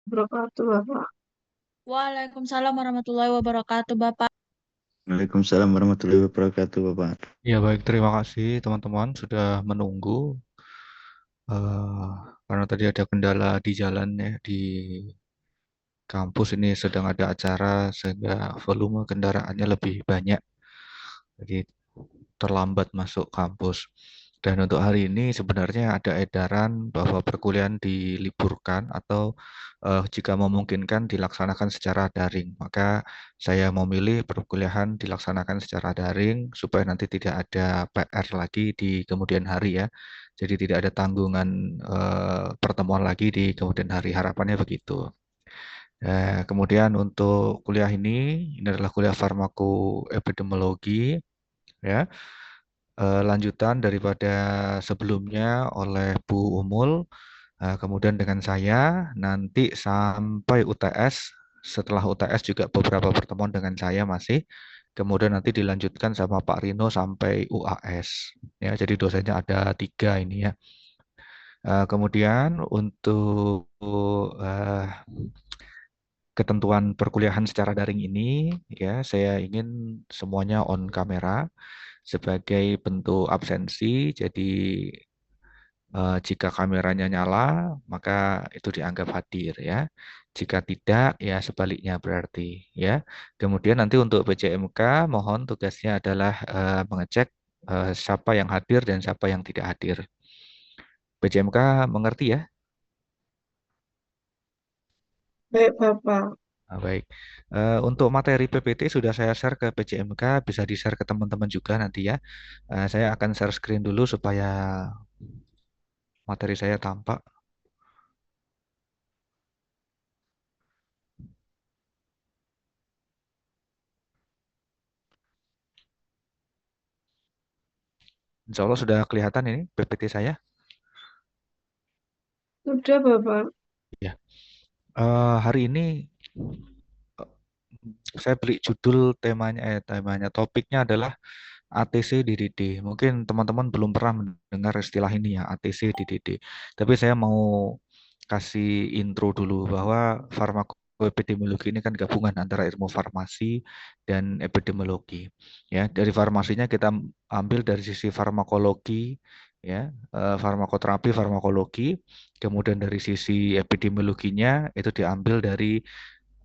Wabarakatuh, Bapak. Waalaikumsalam warahmatullahi wabarakatuh, Bapak. Waalaikumsalam warahmatullahi wabarakatuh, Bapak. Ya baik, terima kasih teman-teman sudah menunggu. Eh, karena tadi ada kendala di jalan ya, di kampus ini sedang ada acara sehingga volume kendaraannya lebih banyak. Jadi terlambat masuk kampus. Dan untuk hari ini sebenarnya ada edaran bahwa perkuliahan diliburkan atau jika memungkinkan dilaksanakan secara daring. Maka saya memilih perkuliahan dilaksanakan secara daring supaya nanti tidak ada PR lagi di kemudian hari ya. Jadi tidak ada tanggungan pertemuan lagi di kemudian hari. Harapannya begitu. Kemudian untuk kuliah ini adalah kuliah farmakoepidemiologi ya. Lanjutan daripada sebelumnya oleh Bu Umul, kemudian dengan saya nanti sampai UTS. Setelah UTS juga beberapa pertemuan dengan saya masih. Kemudian nanti dilanjutkan sama Pak Rino sampai UAS. Ya, jadi dosennya ada 3 ini ya. Kemudian untuk eh, ketentuan perkuliahan secara daring ini, ya saya ingin semuanya on kamera sebagai bentuk absensi. Jadi jika kameranya nyala, maka itu dianggap hadir ya. Jika tidak, ya sebaliknya berarti ya. Kemudian nanti untuk PJMK, mohon tugasnya adalah mengecek siapa yang hadir dan siapa yang tidak hadir. PJMK mengerti ya? Baik, Bapak. Baik. Untuk materi PPT sudah saya share ke PJMK, bisa di-share ke teman-teman juga nanti ya. Saya akan share screen dulu supaya materi saya tampak. Insya Allah sudah kelihatan ini PPT saya. Sudah, Bapak. Ya. Hari ini eh, saya beri judul temanya topiknya adalah ATC DDD. Mungkin teman-teman belum pernah mendengar istilah ini ya, ATC DDD. Tapi saya mau kasih intro dulu bahwa farmakoepidemiologi ini kan gabungan antara ilmu farmasi dan epidemiologi. Ya, dari farmasinya kita ambil dari sisi farmakologi, ya, farmakoterapi, farmakologi. Kemudian dari sisi epidemiologinya itu diambil dari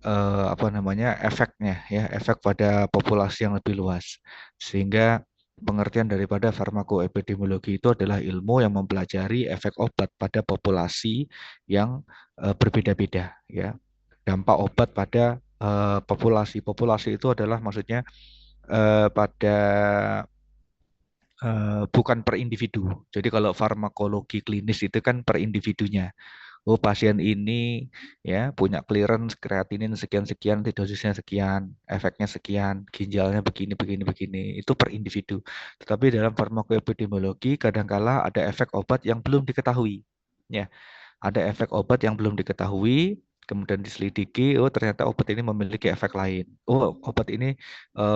apa namanya efeknya ya, efek pada populasi yang lebih luas. Sehingga pengertian daripada farmakoepidemiologi itu adalah ilmu yang mempelajari efek obat pada populasi yang berbeda-beda ya. Dampak obat pada populasi. Populasi itu adalah maksudnya pada bukan per individu. Jadi kalau farmakologi klinis itu kan per individunya. Oh, pasien ini ya punya clearance kreatinin sekian-sekian, dosisnya sekian, efeknya sekian, ginjalnya begini, begini, begini. Itu per individu. Tetapi dalam farmakoepidemiologi kadangkala ada efek obat yang belum diketahui. Ya, ada efek obat yang belum diketahui, kemudian diselidiki, oh ternyata obat ini memiliki efek lain. Oh, obat ini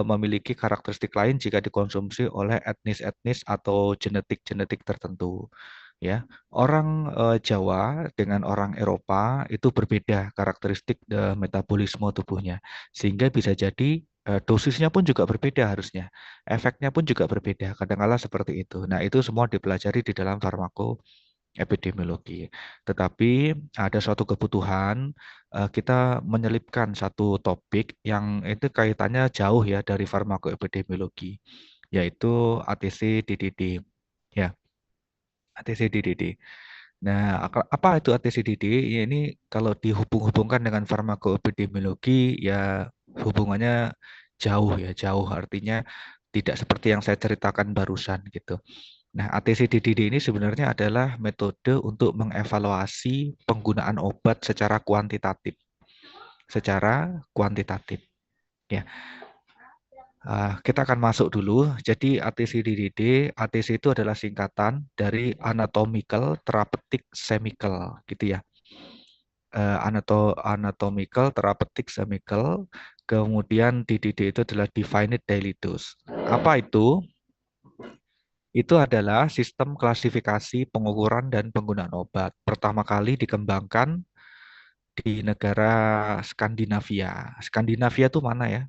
memiliki karakteristik lain jika dikonsumsi oleh etnis-etnis atau genetik-genetik tertentu. Ya, orang Jawa dengan orang Eropa itu berbeda karakteristik metabolisme tubuhnya, sehingga bisa jadi dosisnya pun juga berbeda harusnya, efeknya pun juga berbeda. Kadang-kala seperti itu. Nah, itu semua dipelajari di dalam epidemiologi. Tetapi ada suatu kebutuhan kita menyelipkan satu topik yang itu kaitannya jauh ya dari farmakoepidemiologi, yaitu ATC DDD. Ya, ATC DDD. Nah, apa itu ATC DDD? Ya, ini kalau dihubung-hubungkan dengan farmakoepidemiologi ya hubungannya jauh ya, jauh artinya tidak seperti yang saya ceritakan barusan gitu. Nah, ATC-DDD ini sebenarnya adalah metode untuk mengevaluasi penggunaan obat secara kuantitatif. Secara kuantitatif. Ya, kita akan masuk dulu. Jadi ATC-DDD, ATC itu adalah singkatan dari Anatomical Therapeutic Chemical, gitu ya. Anatomical Therapeutic Chemical. Kemudian DDD itu adalah Definite Daily Dose. Apa itu? Itu adalah sistem klasifikasi pengukuran dan penggunaan obat. Pertama kali dikembangkan di negara Skandinavia. Skandinavia itu mana ya?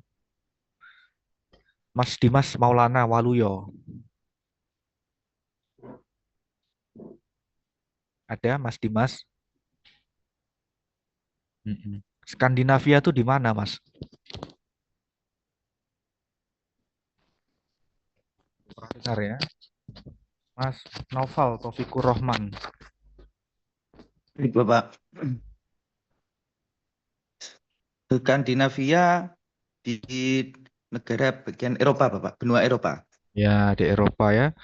Mas Dimas Maulana Waluyo. Ada Mas Dimas? Mm-mm. Skandinavia itu di mana, Mas? Bentar ya. Mas Noval Taufikur Rohman. Baik, Bapak. Skandinavia di negara bagian Eropa, Bapak. Benua Eropa. Ya, di Eropa ya.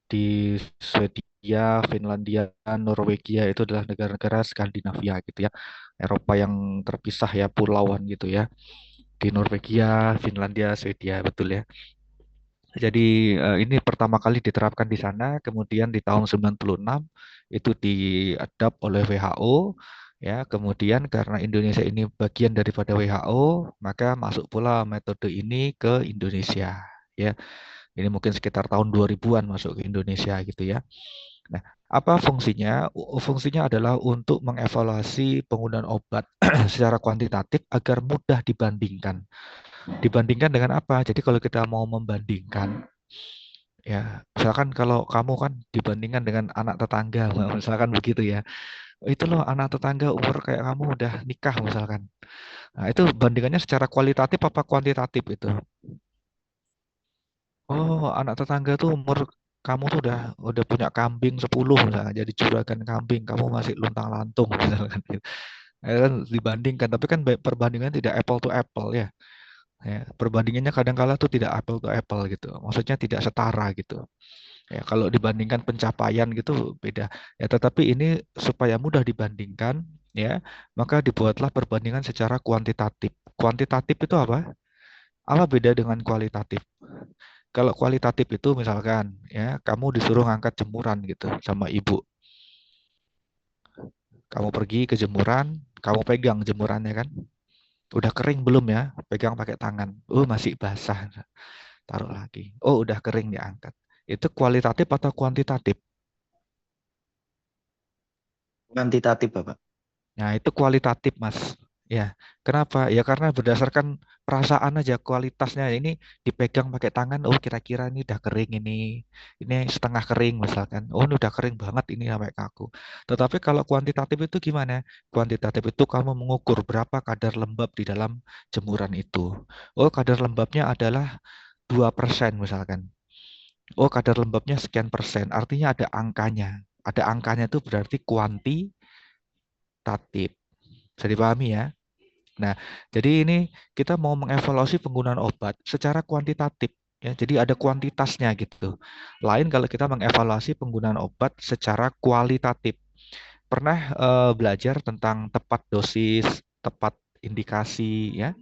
Di Swedia, Finlandia, Norwegia itu adalah negara-negara Skandinavia gitu ya. Eropa yang terpisah ya, pulauan gitu ya. Di Norwegia, Finlandia, Swedia, betul ya. Jadi ini pertama kali diterapkan di sana, kemudian di tahun 96 itu diadap oleh WHO ya. Kemudian karena Indonesia ini bagian daripada WHO, maka masuk pula metode ini ke Indonesia ya. Ini mungkin sekitar tahun 2000-an masuk ke Indonesia gitu ya. Nah, apa fungsinya? Fungsinya adalah untuk mengevaluasi penggunaan obat secara kuantitatif agar mudah dibandingkan. Dibandingkan dengan apa? Jadi kalau kita mau membandingkan, ya, misalkan kalau kamu kan dibandingkan dengan anak tetangga, misalkan begitu ya. Itu loh anak tetangga umur kayak kamu udah nikah misalkan. Nah, itu bandingannya secara kualitatif apa kuantitatif itu? Oh, anak tetangga tuh umur kamu tuh udah punya kambing 10 misalkan, jadi juragan kambing, kamu masih luntang-lantung misalkan. Kan dibandingkan, tapi kan perbandingan tidak apple to apple ya. Ya, perbandingannya kadang-kala tuh tidak apple to apple gitu. Maksudnya tidak setara gitu. Ya, kalau dibandingkan pencapaian gitu beda. Ya, tetapi ini supaya mudah dibandingkan, ya, maka dibuatlah perbandingan secara kuantitatif. Kuantitatif itu apa? Apa beda dengan kualitatif? Kalau kualitatif itu misalkan, ya, kamu disuruh ngangkat jemuran gitu sama ibu. Kamu pergi ke jemuran, kamu pegang jemurannya kan? Udah kering belum ya? Pegang pakai tangan. Oh, masih basah. Taruh lagi. Oh, udah kering diangkat. Itu kualitatif atau kuantitatif? Kuantitatif, Bapak. Nah, itu kualitatif, Mas. Ya, kenapa? Ya karena berdasarkan perasaan aja kualitasnya. Ini dipegang pakai tangan, oh kira-kira ini udah kering ini setengah kering misalkan. Oh, ini udah kering banget ini sampai kaku. Tetapi kalau kuantitatif itu gimana? Kuantitatif itu kamu mengukur berapa kadar lembab di dalam jemuran itu. Oh, kadar lembabnya adalah 2% misalkan. Oh, kadar lembabnya sekian persen. Artinya ada angkanya. Ada angkanya itu berarti kuantitatif. Bisa dipahami ya? Nah, jadi ini kita mau mengevaluasi penggunaan obat secara kuantitatif. Ya, jadi ada kuantitasnya gitu. Lain kalau kita mengevaluasi penggunaan obat secara kualitatif. Pernah belajar tentang tepat dosis, tepat indikasi, ya,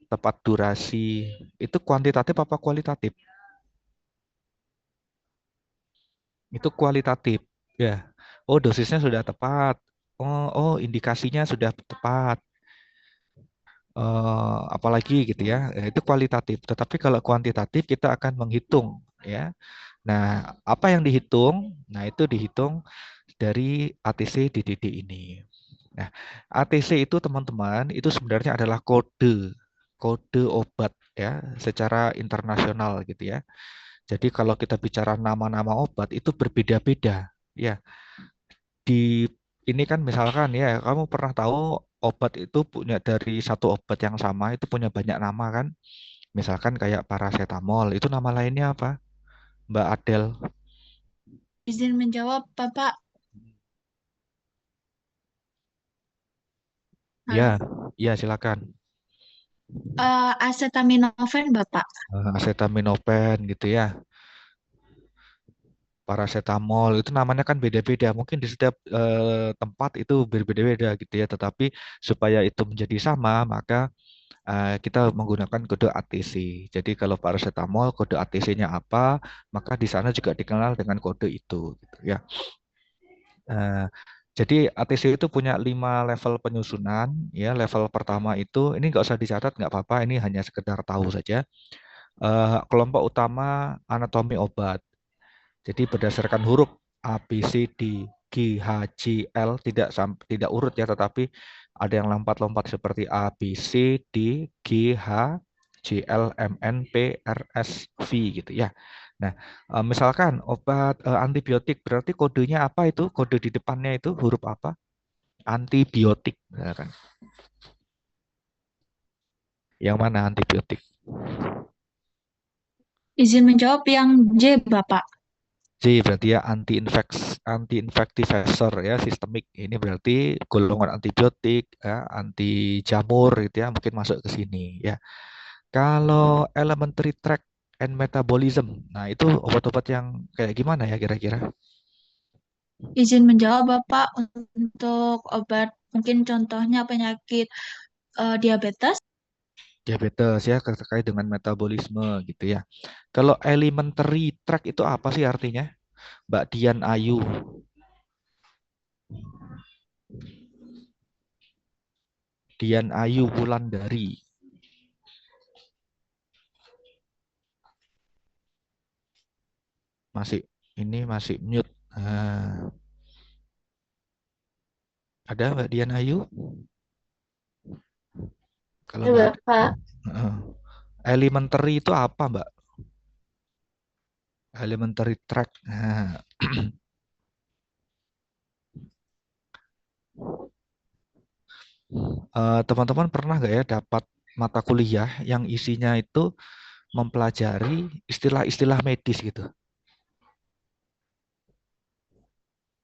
tepat durasi. Itu kuantitatif apa kualitatif? Itu kualitatif. Ya. Oh, dosisnya sudah tepat. Oh, indikasinya sudah tepat. Apalagi gitu ya. Itu kualitatif. Tetapi kalau kuantitatif kita akan menghitung ya. Nah, apa yang dihitung? Nah, itu dihitung dari ATC DDD ini. Nah, ATC itu teman-teman itu sebenarnya adalah kode obat ya secara internasional gitu ya. Jadi kalau kita bicara nama-nama obat itu berbeda-beda ya. Di ini kan misalkan ya, kamu pernah tahu obat itu punya dari satu obat yang sama itu punya banyak nama kan? Misalkan kayak paracetamol, itu nama lainnya apa? Mbak Adel. Izin menjawab, Bapak. Ya, Halo. ya silakan. Acetaminophen, Bapak. Acetaminophen gitu ya. Paracetamol itu namanya kan beda-beda. Mungkin di setiap tempat itu berbeda-beda gitu ya. Tetapi supaya itu menjadi sama, maka kita menggunakan kode ATC. Jadi kalau paracetamol kode ATC-nya apa, maka di sana juga dikenal dengan kode itu, gitu ya. Jadi ATC itu punya 5 level penyusunan. Ya, level pertama itu ini nggak usah dicatat, nggak apa-apa. Ini hanya sekedar tahu saja. Kelompok utama anatomi obat. Jadi berdasarkan huruf A, B, C, D, G, H, J, L tidak urut ya, tetapi Ada yang lompat-lompat seperti A, B, C, D, G, H, J, L, M, N, P, R, S, V gitu ya. Nah, misalkan obat antibiotik berarti kodenya apa itu? Kode di depannya itu huruf apa? Antibiotik. Misalkan. Yang mana antibiotik? Izin menjawab yang J, Bapak. J berarti ya anti-infectivasor ya sistemik. Ini berarti golongan antibiotik ya, anti jamur gitu ya, mungkin masuk ke sini ya. Kalau elementary tract and metabolism, nah itu obat-obat yang kayak gimana ya kira-kira? Izin menjawab, Bapak, untuk obat mungkin contohnya penyakit diabetes. Diabetes ya terkait dengan metabolisme gitu ya. Kalau elementary tract itu apa sih artinya? Mbak Dian Ayu. Dian Ayu Wulandari. Masih mute. Nah, ada Mbak Dian Ayu? Kalau Ya, nggak ada. Bapak. Elementary itu apa, Mbak? Elementary tract. Nah, teman-teman pernah nggak ya dapat mata kuliah yang isinya itu mempelajari istilah-istilah medis gitu?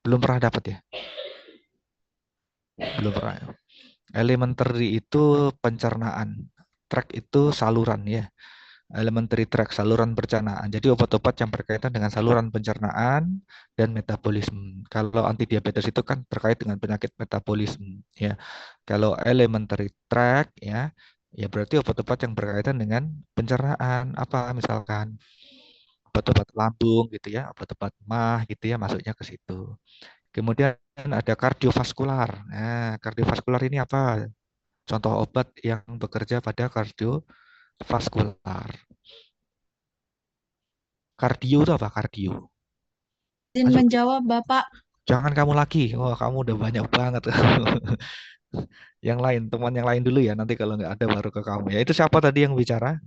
Belum pernah dapat ya? Belum pernah. Elementary itu pencernaan, tract itu saluran ya. Elementary tract saluran pencernaan. Jadi obat-obat yang berkaitan dengan saluran pencernaan dan metabolisme. Kalau antidiabetes itu kan terkait dengan penyakit metabolisme ya. Kalau elementary tract ya berarti obat-obat yang berkaitan dengan pencernaan apa misalkan obat-obat lambung gitu ya, obat-obat mah gitu ya masuknya ke situ. Kemudian ada kardiovaskular. Nah, kardiovaskular ini apa? Contoh obat yang bekerja pada kardiovaskular. Kardio itu apa? Kardio. Izin Masuk. menjawab, Bapak. Jangan kamu lagi. Wah, kamu udah banyak banget. Yang lain, teman yang lain dulu ya. Nanti kalau nggak ada baru ke kamu. Ya, itu siapa tadi yang bicara?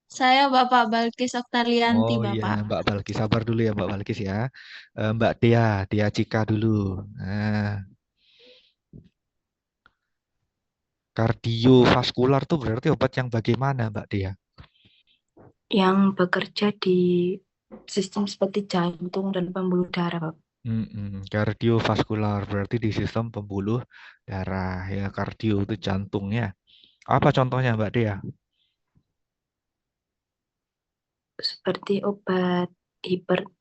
Saya Bapak Balkis Oktalianti, Oh iya, Bapak. Mbak Balkis. Sabar dulu ya, Mbak Balkis ya. Mbak Dea Cika dulu. Nah, kardiovaskular tuh berarti obat yang bagaimana, Mbak Dea? Yang bekerja di sistem seperti jantung dan pembuluh darah, Bapak. Kardiovaskular berarti di sistem pembuluh darah ya. Kardio itu jantungnya. Apa contohnya, Mbak Dea? Seperti obat hipertensi,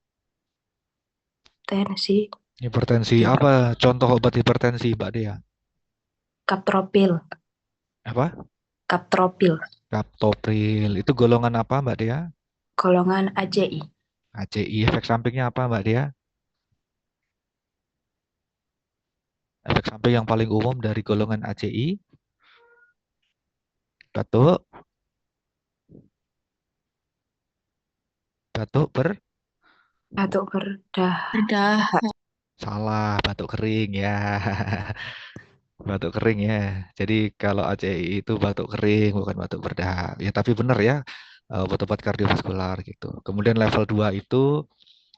Hipertensi. Apa contoh obat hipertensi, Mbak Dea? kaptropil, Apa? kaptropil, Captopril. Itu golongan apa, Mbak Dea? golongan AJI. ACI. Efek sampingnya apa, Mbak Dea? Efek samping yang paling umum dari golongan ACI? Batuk, batuk Batuk berdarah. Berdah. salah, batuk kering ya. Batuk kering ya. Jadi kalau ACI itu batuk kering, bukan batuk berdahak. Ya, tapi benar ya, obat-obat kardiovaskular gitu. Kemudian level 2 itu,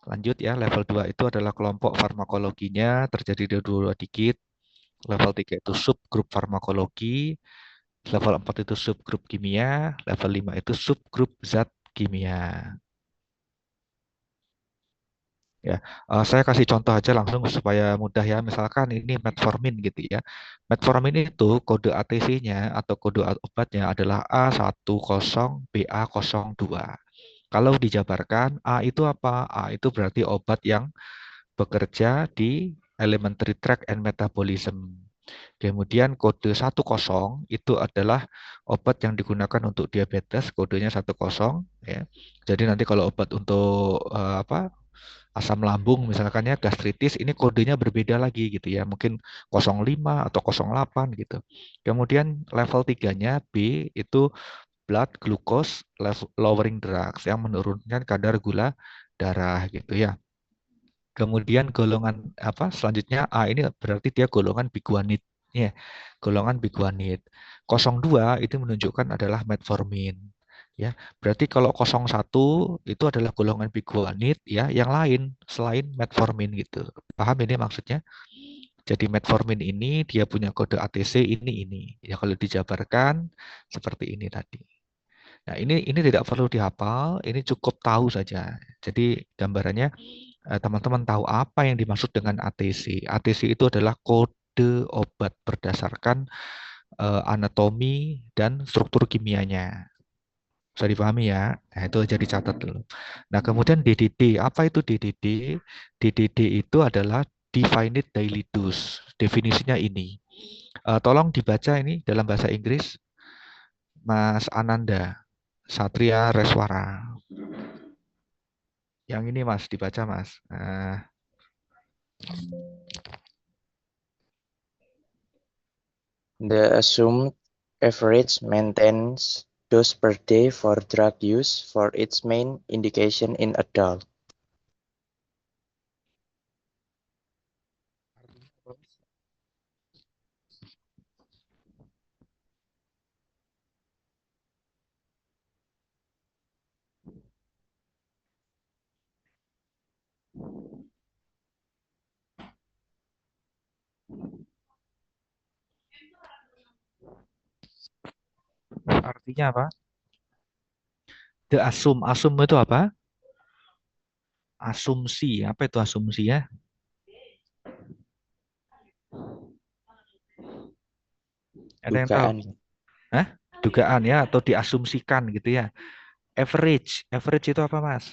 lanjut ya, level 2 itu adalah kelompok farmakologinya, terjadi di dua dikit. Level 3 itu subgrup farmakologi, level 4 itu subgrup kimia, level 5 itu subgrup zat kimia. Ya, saya kasih contoh aja langsung supaya mudah ya. Misalkan ini metformin gitu ya. Metformin itu kode ATC-nya atau kode obatnya adalah A10BA02. Kalau dijabarkan, A itu apa? A itu berarti obat yang bekerja di elementary tract and metabolism. Kemudian kode 10 itu adalah obat yang digunakan untuk diabetes, kodenya 10 ya. Jadi nanti kalau obat untuk asam lambung misalkan ya gastritis ini kodenya berbeda lagi gitu ya. Mungkin 05 atau 08 gitu. Kemudian level 3-nya B itu blood glucose lowering drugs yang menurunkan kadar gula darah gitu ya. Kemudian golongan apa selanjutnya A ini berarti dia golongan biguanid. Ya, golongan biguanid. 02 itu menunjukkan adalah metformin. Ya, berarti kalau 01 itu adalah golongan biguanid ya, yang lain selain metformin gitu. Paham ini maksudnya? Jadi metformin ini dia punya kode ATC ini. Ya kalau dijabarkan seperti ini tadi. Nah, ini tidak perlu dihafal, ini cukup tahu saja. Jadi gambarannya teman-teman tahu apa yang dimaksud dengan ATC. ATC itu adalah kode obat berdasarkan anatomi dan struktur kimianya. Bisa dipahami ya? Nah, itu jadi catat dulu. Nah, kemudian DDD. Apa itu DDD? DDD itu adalah Defined Daily Dose. Definisinya ini. Tolong dibaca ini dalam bahasa Inggris. Mas Ananda, Satria Reswara. Yang ini Mas, dibaca Mas. The assumed average maintenance dose per day for drug use for its main indication in adult. Artinya apa? The assume. Assume itu apa? Asumsi. Apa itu asumsi ya? Ada yang tahu? Dugaan. Hah? Dugaan ya, atau diasumsikan gitu ya. Average. Average itu apa Mas?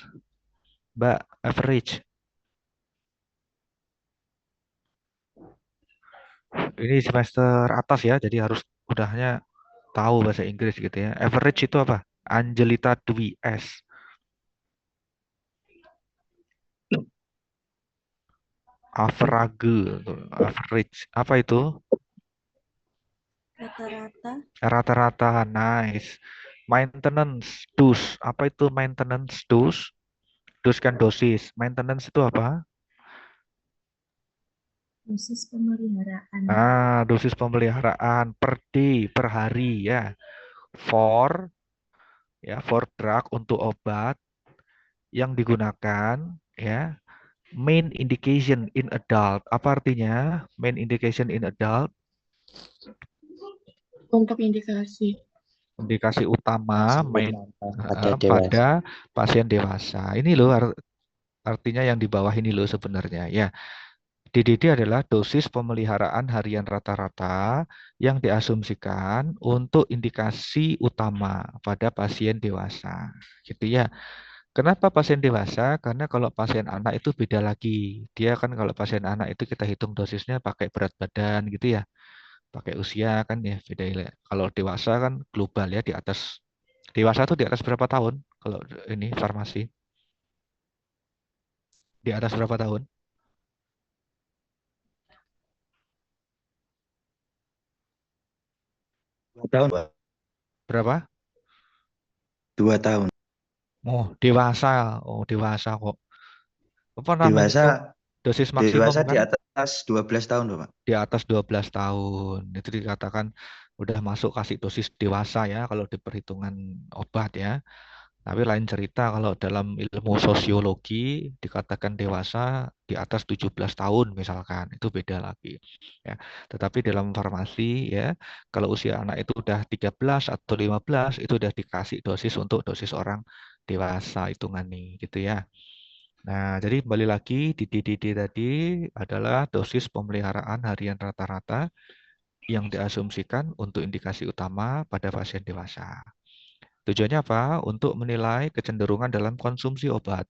Mbak, average. Ini semester atas ya, jadi harus udahnya tahu bahasa Inggris gitu ya. Average itu apa? Angelita Dwi S. Average, average. Apa itu? Rata-rata. Rata-rata, nice. Maintenance, dose. Apa itu maintenance dose? Dose kan dosis. Maintenance itu apa? Dosis pemeliharaan. Dosis pemeliharaan per day, per hari ya. For drug untuk obat yang digunakan ya. Main indication in adult. Apa artinya main indication in adult? Untuk indikasi. Indikasi utama Pada dewasa. pada pasien dewasa. Ini loh artinya yang di bawah ini loh sebenarnya ya. DDD adalah dosis pemeliharaan harian rata-rata yang diasumsikan untuk indikasi utama pada pasien dewasa. Gitu ya. Kenapa pasien dewasa? Karena kalau pasien anak itu beda lagi. Dia kan kalau pasien anak itu kita hitung dosisnya pakai berat badan gitu ya. Pakai usia kan ya beda ya. Kalau dewasa kan global ya, di atas dewasa tuh di atas berapa tahun? Kalau ini farmasi di atas berapa tahun? 2 tahun, Pak. Berapa? 2 tahun. Oh, dewasa. Oh, dewasa kok. Apa namanya itu? Dewasa Dosis maksimum di kan atas 12 tahun, Pak. di atas 12 tahun. Itu dikatakan udah masuk kasih dosis dewasa ya kalau di perhitungan obat ya. Tapi lain cerita kalau dalam ilmu sosiologi dikatakan dewasa di atas 17 tahun misalkan, itu beda lagi. Ya. Tetapi dalam farmasi ya, kalau usia anak itu udah 13 atau 15 itu udah dikasih dosis untuk dosis orang dewasa hitungan nih gitu ya. Nah, jadi kembali lagi di DDD tadi adalah dosis pemeliharaan harian rata-rata yang diasumsikan untuk indikasi utama pada pasien dewasa. Tujuannya apa? Untuk menilai kecenderungan dalam konsumsi obat.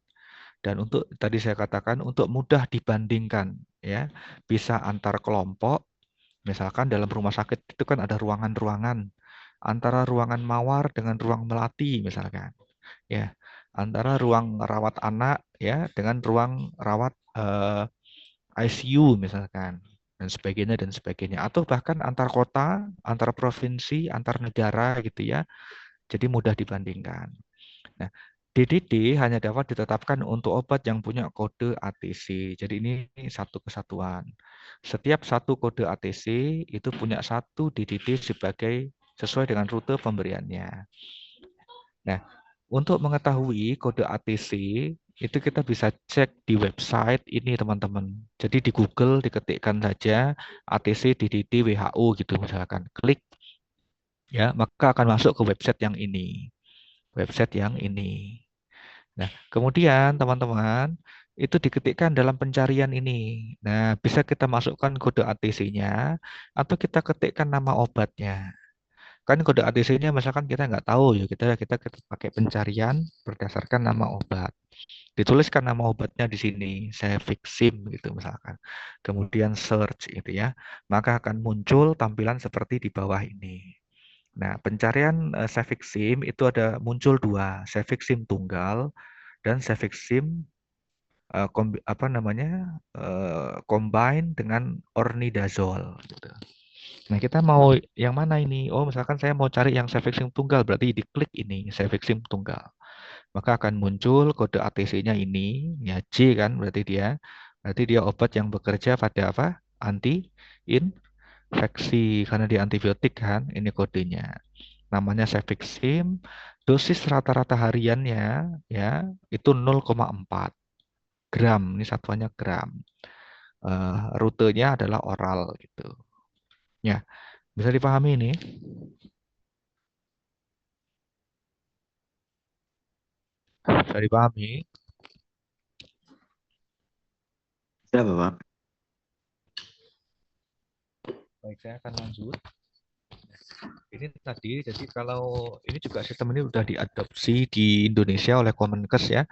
Dan untuk tadi saya katakan untuk mudah dibandingkan ya. Bisa antar kelompok, misalkan dalam rumah sakit itu kan ada ruangan-ruangan antara ruangan mawar dengan ruang melati misalkan. Ya, antara ruang rawat anak ya dengan ruang rawat ICU misalkan dan sebagainya atau bahkan antar kota, antar provinsi, antar negara gitu ya. Jadi mudah dibandingkan. Nah, DDD hanya dapat ditetapkan untuk obat yang punya kode ATC. Jadi ini satu kesatuan. Setiap satu kode ATC itu punya satu DDD sesuai dengan rute pemberiannya. Nah, untuk mengetahui kode ATC itu kita bisa cek di website ini teman-teman. Jadi di Google diketikkan saja ATC DDD WHO gitu misalkan. Klik ya, maka akan masuk ke website yang ini. Website yang ini. Nah, kemudian teman-teman itu diketikkan dalam pencarian ini. Nah, bisa kita masukkan kode ATC-nya atau kita ketikkan nama obatnya. Kan kode ATC-nya misalkan kita nggak tahu ya, kita pakai pencarian berdasarkan nama obat. Dituliskan nama obatnya di sini, Cefixime gitu misalkan. Kemudian search gitu ya. Maka akan muncul tampilan seperti di bawah ini. Nah, pencarian Cefixime itu ada muncul dua, Cefixime tunggal dan Cefixime combine dengan ornidazole gitu. Nah, kita mau yang mana ini? Oh, misalkan saya mau cari yang Cefixime tunggal, berarti diklik ini Cefixime tunggal. Maka akan muncul kode ATC-nya ini, ya J kan berarti dia obat yang bekerja pada apa? Anti-infeksi karena dia antibiotik kan, ini kodenya. Namanya Cefixime, dosis rata-rata hariannya ya itu 0,4 gram, ini satuannya gram. Rutenya adalah oral gitu. Ya, bisa dipahami ini? Bisa dipahami? Ya, Bapak. Baik, saya akan lanjut. Ini tadi, jadi kalau ini juga sistem ini sudah diadopsi di Indonesia oleh Kemenkes ya.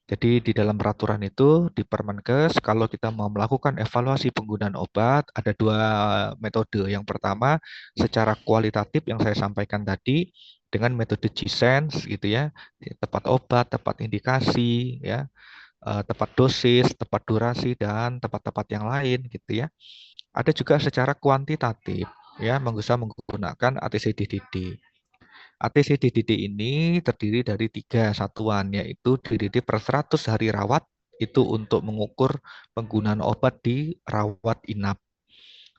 Jadi di dalam peraturan itu di Permenkes kalau kita mau melakukan evaluasi penggunaan obat ada dua metode. Yang pertama secara kualitatif yang saya sampaikan tadi dengan metode G-Sense gitu ya, tepat obat, tepat indikasi ya, tepat dosis, tepat durasi dan tepat-tepat yang lain gitu ya. Ada juga secara kuantitatif ya, bisa menggunakan ATC-DDD. ATC-DDD ini terdiri dari 3 satuan, yaitu DDD per 100 hari rawat, itu untuk mengukur penggunaan obat di rawat inap.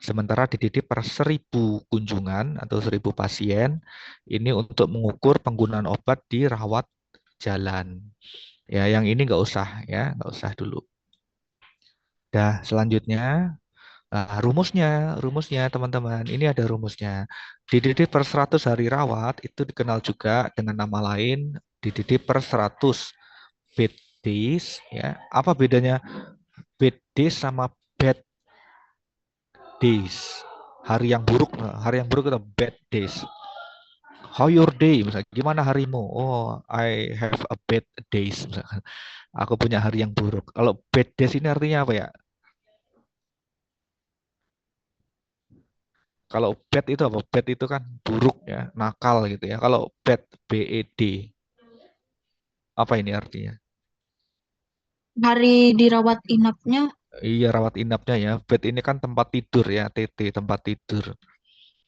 Sementara DDD per 1000 kunjungan atau 1000 pasien, ini untuk mengukur penggunaan obat di rawat jalan. Ya, yang ini nggak usah ya, nggak usah dulu. Nah, selanjutnya rumusnya teman-teman, ini ada rumusnya. DDD per 100 hari rawat itu dikenal juga dengan nama lain DDD per 100 bed days ya. Apa bedanya bed days sama bad days? Hari yang buruk itu bad days. How your day? Misalnya, gimana harimu? Oh, I have a bad days. Misalkan. Aku punya hari yang buruk. Kalau bad days ini artinya apa ya? Kalau bad itu apa? Bad itu kan buruk ya, nakal gitu ya. Kalau bad, BED, apa ini artinya? Hari dirawat inapnya Iya, rawat inapnya ya. Bed ini kan tempat tidur ya, TT, tempat tidur.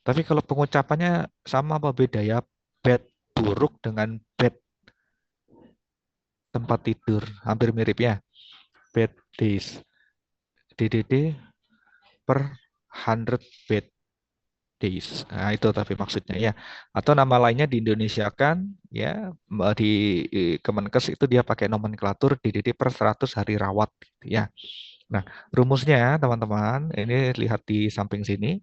Tapi kalau pengucapannya sama apa beda ya? Bed buruk dengan bed tempat tidur. Hampir mirip ya. Bed days. DDD per 100 bed days. Nah, itu tapi maksudnya ya. Atau nama lainnya di Indonesia kan ya di Kemenkes itu dia pakai nomenklatur DDD per 100 hari rawat gitu ya. Nah, rumusnya teman-teman, ini lihat di samping sini.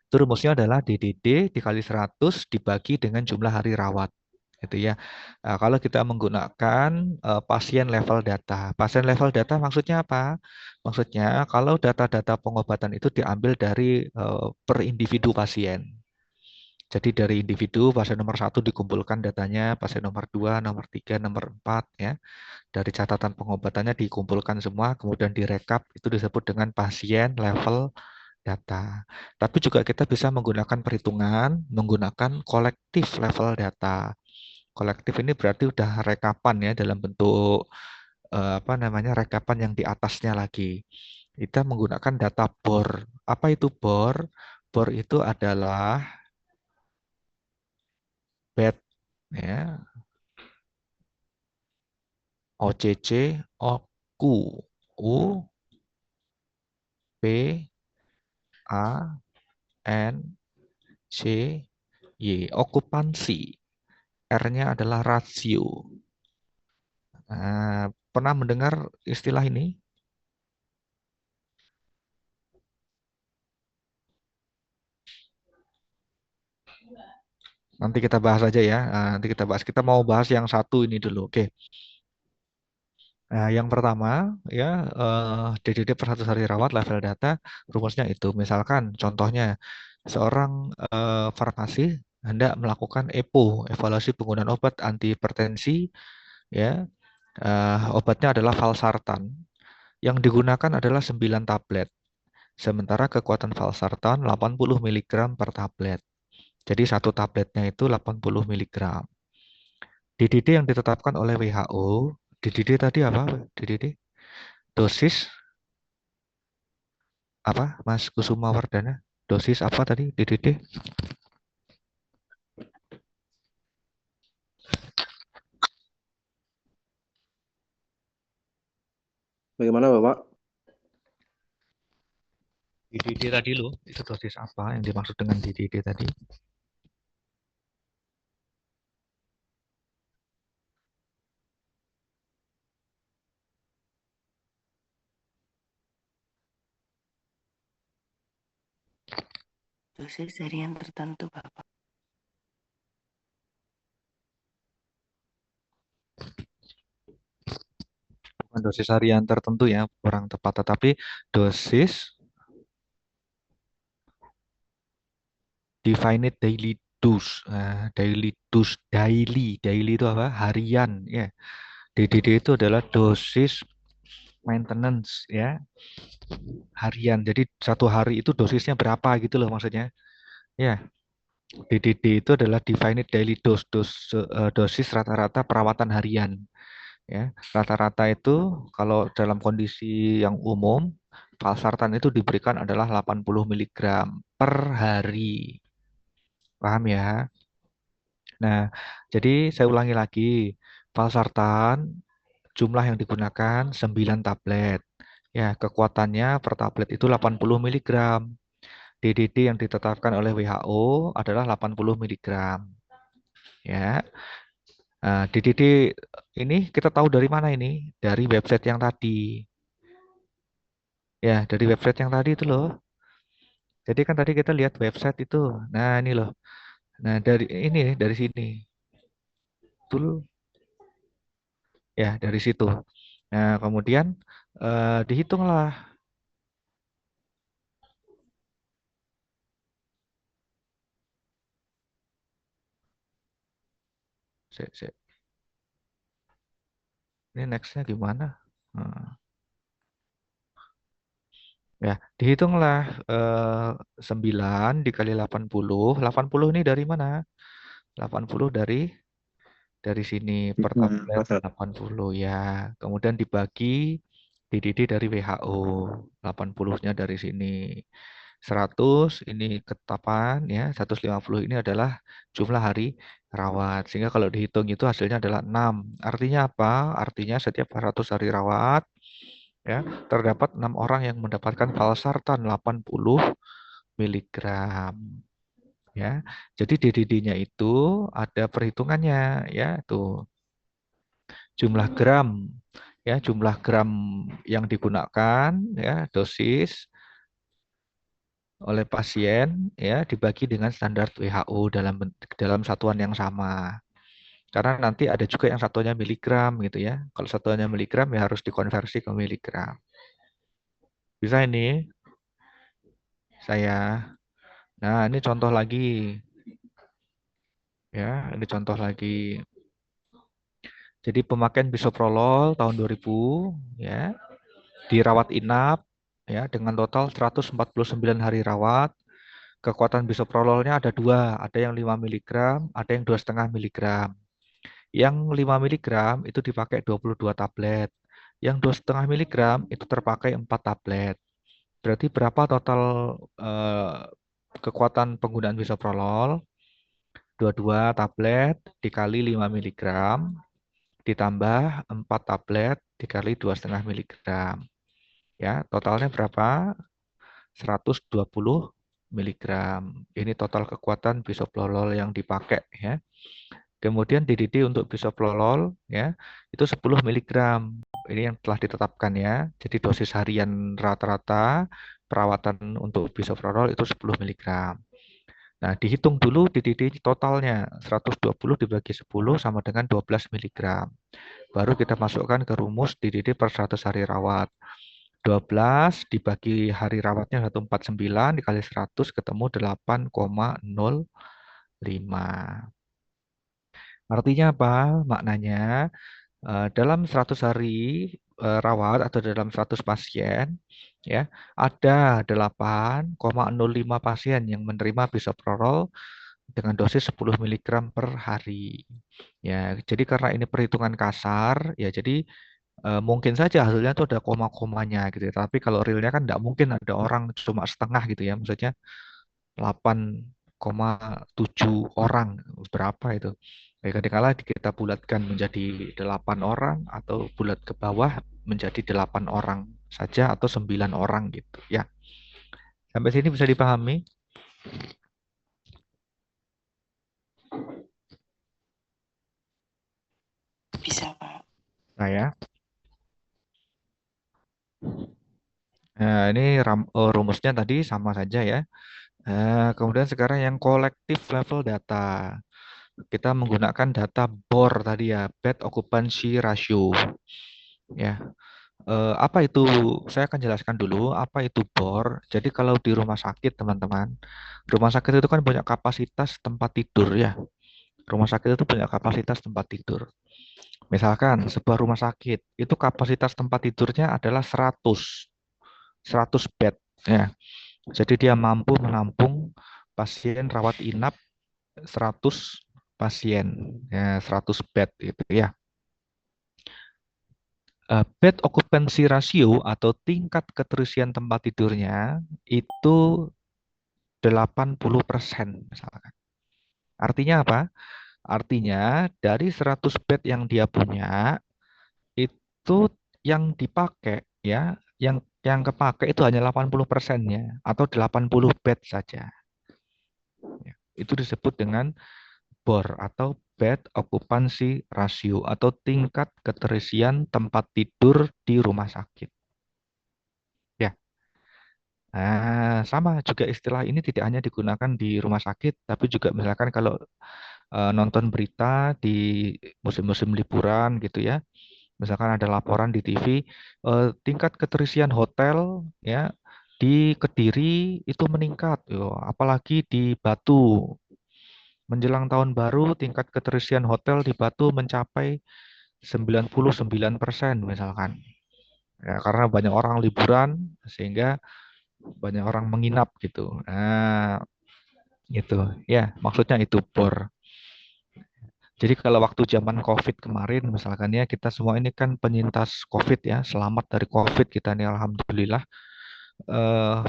Itu rumusnya adalah DDD dikali 100 dibagi dengan jumlah hari rawat. Gitu ya. Nah, kalau kita menggunakan pasien level data. Pasien level data maksudnya apa? Maksudnya kalau data-data pengobatan itu diambil dari per individu pasien. Jadi dari individu pasien nomor 1 dikumpulkan datanya, pasien nomor 2, nomor 3, nomor 4 ya. Dari catatan pengobatannya dikumpulkan semua, kemudian direkap, itu disebut dengan pasien level data. Tapi juga kita bisa menggunakan perhitungan, menggunakan kolektif level data. Kolektif ini berarti udah rekapan ya dalam bentuk rekapan yang di atasnya lagi. Kita menggunakan data BOR. Apa itu BOR? BOR itu adalah bed ya. OCC, OKU, U, P, A, N, C, Y. Okupansi. R-nya adalah rasio. Pernah mendengar istilah ini? Nanti kita bahas aja ya. Nanti kita bahas. Kita mau bahas yang satu ini dulu. Oke. Nah, yang pertama ya DDD per 100 hari rawat level data rumusnya itu. Misalkan contohnya seorang farmasi hendak melakukan EPO, evaluasi penggunaan obat antihipertensi, ya. Obatnya adalah valsartan. Yang digunakan adalah 9 tablet. Sementara kekuatan valsartan 80 mg per tablet. Jadi satu tabletnya itu 80 mg. DDD yang ditetapkan oleh WHO, DDD tadi apa? DDD? Dosis apa, Mas Kusuma Wardana? Dosis apa tadi DDD? Bagaimana Bapak? DDD tadi loh, itu dosis apa yang dimaksud dengan DDD tadi? Dosis harian tertentu, Bapak. Bukan dosis harian tertentu ya, kurang tepat, tetapi dosis defined daily dose. Daily itu apa? Harian ya. DDD itu adalah dosis maintenance ya, harian. Jadi satu hari itu dosisnya berapa gitu loh maksudnya. Ya, DDD itu adalah defined daily dose, dosis rata-rata perawatan harian. Ya, rata-rata itu kalau dalam kondisi yang umum valsartan itu diberikan adalah 80 mg per hari. Paham ya? Nah, jadi saya ulangi lagi. Valsartan jumlah yang digunakan 9 tablet. Ya, kekuatannya per tablet itu 80 mg. DDD yang ditetapkan oleh WHO adalah 80 mg. Ya. Nah, DDD ini kita tahu dari mana ini? Dari website yang tadi. Ya, dari website yang tadi itu loh. Jadi kan tadi kita lihat website itu. Nah, ini loh. Nah, dari ini dari sini. Dulu ya, dari situ. Nah, kemudian dihitunglah. Ini nextnya gimana? Ya, dihitunglah 9 dikali 80. 80 ini dari mana? 80 dari sini per tablet 80 ya. Kemudian dibagi DDD dari WHO. 80-nya dari sini. 100 ini ketetapan ya, 150 ini adalah jumlah hari rawat. Sehingga kalau dihitung itu hasilnya adalah 6. Artinya apa? Artinya setiap 100 hari rawat ya, terdapat 6 orang yang mendapatkan valsartan 80 mg. Ya. Jadi DDD-nya itu ada perhitungannya ya, tuh. Jumlah gram ya, jumlah gram yang digunakan ya, dosis oleh pasien ya dibagi dengan standar WHO dalam satuan yang sama. Karena nanti ada juga yang satuannya miligram gitu ya. Kalau satuannya miligram ya harus dikonversi ke miligram. Bisa ini saya. Nah, ini contoh lagi. Ya, ini contoh lagi. Jadi pemakaian bisoprolol tahun 2000 ya, dirawat inap ya dengan total 149 hari rawat. Kekuatan bisoprololnya ada dua, ada yang 5 mg, ada yang 2,5 mg. Yang 5 mg itu dipakai 22 tablet. Yang 2,5 mg itu terpakai 4 tablet. Berarti berapa total kekuatan penggunaan bisoprolol? 22 tablet dikali 5 mg ditambah 4 tablet dikali 2,5 miligram. Ya, totalnya berapa? 120 miligram. Ini total kekuatan bisoprolol yang dipakai ya. Kemudian DDD untuk bisoprolol ya, itu 10 miligram. Ini yang telah ditetapkan ya. Jadi dosis harian rata-rata perawatan untuk bisoprolol itu 10 miligram. Nah, dihitung dulu DDD totalnya 120 dibagi 10 sama dengan 12 miligram. Baru kita masukkan ke rumus DDD per 100 hari rawat. 12 dibagi hari rawatnya 149 dikali 100 ketemu 8,05. Artinya apa? Maknanya dalam 100 hari rawat atau dalam 100 pasien ya, ada 8,05 pasien yang menerima bisoprolol dengan dosis 10 mg per hari. Ya, jadi karena ini perhitungan kasar ya, jadi mungkin saja hasilnya itu ada koma-komanya gitu ya. Tapi kalau realnya kan tidak mungkin ada orang cuma setengah gitu ya. Maksudnya 8,7 orang berapa itu. Kadang-kala kita bulatkan menjadi 8 orang atau bulat ke bawah menjadi 8 orang saja atau 9 orang gitu ya. Sampai sini bisa dipahami? Bisa, Pak. Nah ya. Nah, ini rumusnya tadi sama saja ya. Kemudian sekarang yang kolektif level data. Kita menggunakan data BOR tadi ya, bed occupancy ratio. Ya, apa itu? Saya akan jelaskan dulu apa itu BOR. Jadi kalau di rumah sakit teman-teman, rumah sakit itu kan punya kapasitas tempat tidur ya. Rumah sakit itu punya kapasitas tempat tidur. Misalkan sebuah rumah sakit itu kapasitas tempat tidurnya adalah 100 bed ya. Jadi dia mampu menampung pasien rawat inap 100 pasien ya, 100 bed gitu ya. Bed occupancy ratio atau tingkat keterisian tempat tidurnya itu 80% misalkan. Artinya apa? Artinya dari 100 bed yang dia punya itu yang dipakai ya, yang kepakai itu hanya 80%-nya atau 80 bed saja. Ya, itu disebut dengan BOR atau bed occupancy ratio atau tingkat keterisian tempat tidur di rumah sakit. Ya. Nah, sama juga istilah ini tidak hanya digunakan di rumah sakit, tapi juga misalkan kalau nonton berita di musim-musim liburan gitu ya. Misalkan ada laporan di TV, tingkat keterisian hotel ya di Kediri itu meningkat, apalagi di Batu. Menjelang tahun baru, tingkat keterisian hotel di Batu mencapai 99% misalkan. Ya, karena banyak orang liburan, sehingga banyak orang menginap gitu. Nah, itu ya, maksudnya itu BOR. Jadi kalau waktu zaman COVID kemarin, misalkan ya, kita semua ini kan penyintas COVID ya, selamat dari COVID kita nih, alhamdulillah.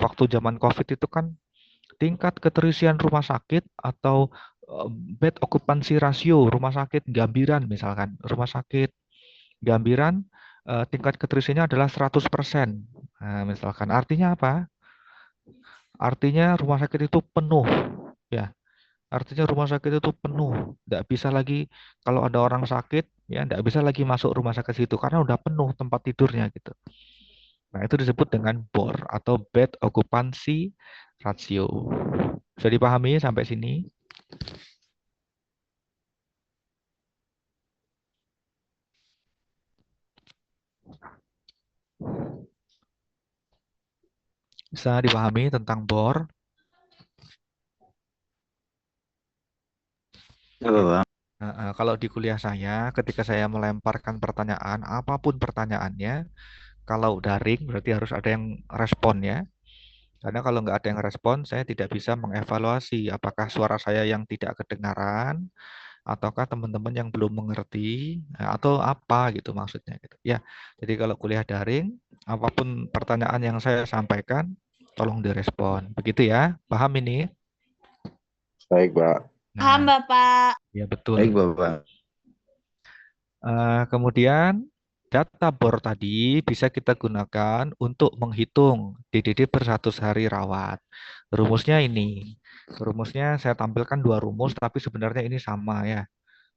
Waktu zaman COVID itu kan tingkat keterisian rumah sakit atau bed occupancy ratio rumah sakit Gambiran misalkan. Rumah sakit Gambiran tingkat keterisiannya adalah 100%. Nah, misalkan artinya apa? Artinya rumah sakit itu penuh ya. Artinya rumah sakit itu penuh. Tidak bisa lagi kalau ada orang sakit ya, tidak bisa lagi masuk rumah sakit situ karena udah penuh tempat tidurnya gitu. Nah, itu disebut dengan BOR atau bed occupancy ratio. Bisa dipahami sampai sini? Bisa dipahami tentang BOR? Ya, Bapak. Kalau di kuliah saya, ketika saya melemparkan pertanyaan, apapun pertanyaannya, kalau daring berarti harus ada yang respon ya. Karena kalau nggak ada yang respon, saya tidak bisa mengevaluasi apakah suara saya yang tidak kedengaran, ataukah teman-teman yang belum mengerti, atau apa gitu maksudnya gitu. Ya, jadi kalau kuliah daring, apapun pertanyaan yang saya sampaikan, tolong direspon. Begitu ya, paham ini? Baik, Pak. Nah, Paham, Bapak. ya betul. Baik, Bapak. Kemudian data BOR tadi bisa kita gunakan untuk menghitung DDD per 100 hari rawat. Rumusnya ini. Rumusnya saya tampilkan dua rumus, tapi sebenarnya ini sama ya.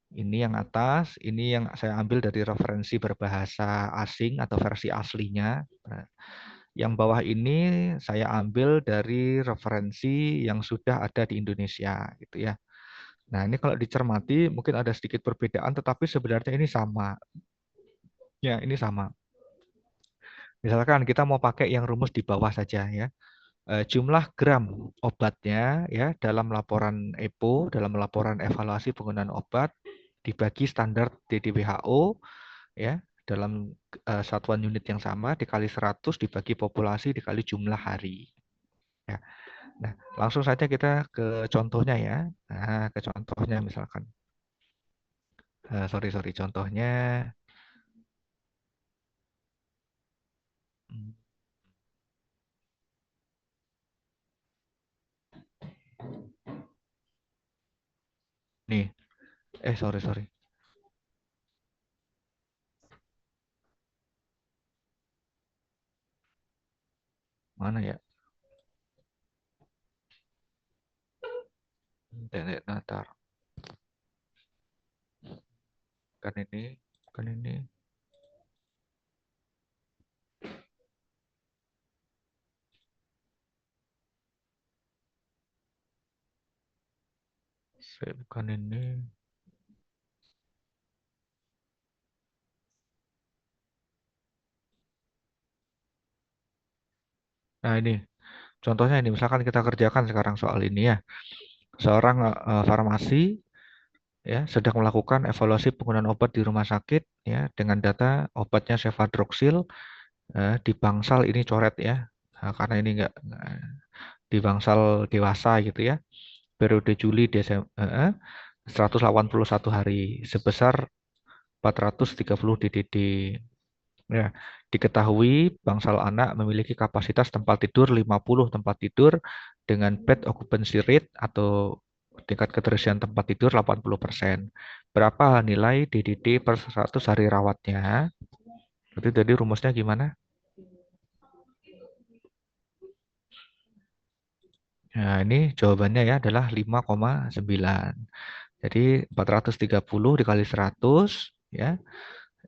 Ini yang atas, ini yang saya ambil dari referensi berbahasa asing atau versi aslinya. Nah, yang bawah ini saya ambil dari referensi yang sudah ada di Indonesia, gitu ya. Nah, ini kalau dicermati mungkin ada sedikit perbedaan, tetapi sebenarnya ini sama. Ya, ini sama. Misalkan kita mau pakai yang rumus di bawah saja ya. Jumlah gram obatnya ya dalam laporan EPO, dalam laporan evaluasi penggunaan obat dibagi standar DDWHO ya dalam satuan unit yang sama dikali 100 dibagi populasi dikali jumlah hari. Ya. Nah, langsung saja kita ke contohnya ya. Nah, ke contohnya misalkan. Sorry, contohnya. Nih, sorry. Mana ya? Natar. Kan ini. Bukan ini. Nah, ini. Contohnya ini, misalkan kita kerjakan sekarang soal ini ya. Seorang farmasi ya sedang melakukan evaluasi penggunaan obat di rumah sakit ya dengan data obatnya Cefadroxil di bangsal ini coret ya. Nah, karena ini enggak di bangsal dewasa gitu ya. Periode Juli Desember 181 hari sebesar 430 DDD. Ya, diketahui bangsal anak memiliki kapasitas tempat tidur 50 tempat tidur dengan bed occupancy rate atau tingkat keterisian tempat tidur 80%. Berapa nilai DDD per 100 hari rawatnya? Berarti tadi rumusnya gimana? Nah, ini jawabannya ya adalah 5,9. Jadi 430 dikali 100 ya.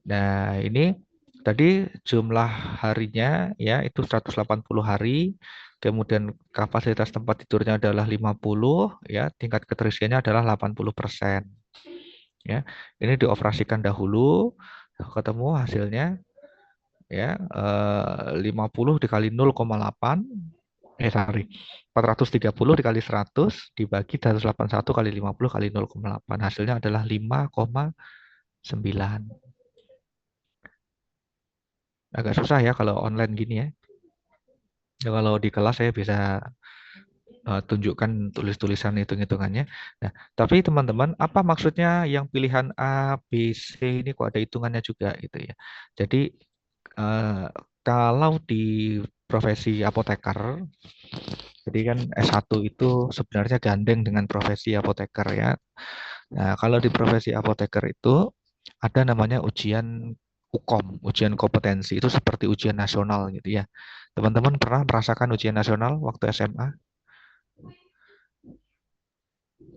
Nah, ini tadi jumlah harinya ya itu 180 hari, kemudian kapasitas tempat tidurnya adalah 50 ya, tingkat keterisiannya adalah 80%. Ya. Ini dioperasikan dahulu, ketemu hasilnya ya 50 dikali 0,8 sorry 430 dikali 100 dibagi 181 kali 50 kali 0,8 hasilnya adalah 5,9. Agak susah ya kalau online gini ya. Ya, kalau di kelas saya bisa tunjukkan tulis-tulisan hitung-hitungannya. Nah, tapi teman-teman, apa maksudnya yang pilihan A, B, C ini kok ada hitungannya juga gitu ya. Jadi kalau di profesi apoteker, jadi kan S1 itu sebenarnya gandeng dengan profesi apoteker ya. Nah, kalau di profesi apoteker itu ada namanya ujian UKOM, ujian kompetensi. Itu seperti ujian nasional gitu ya. Teman-teman pernah merasakan ujian nasional waktu SMA?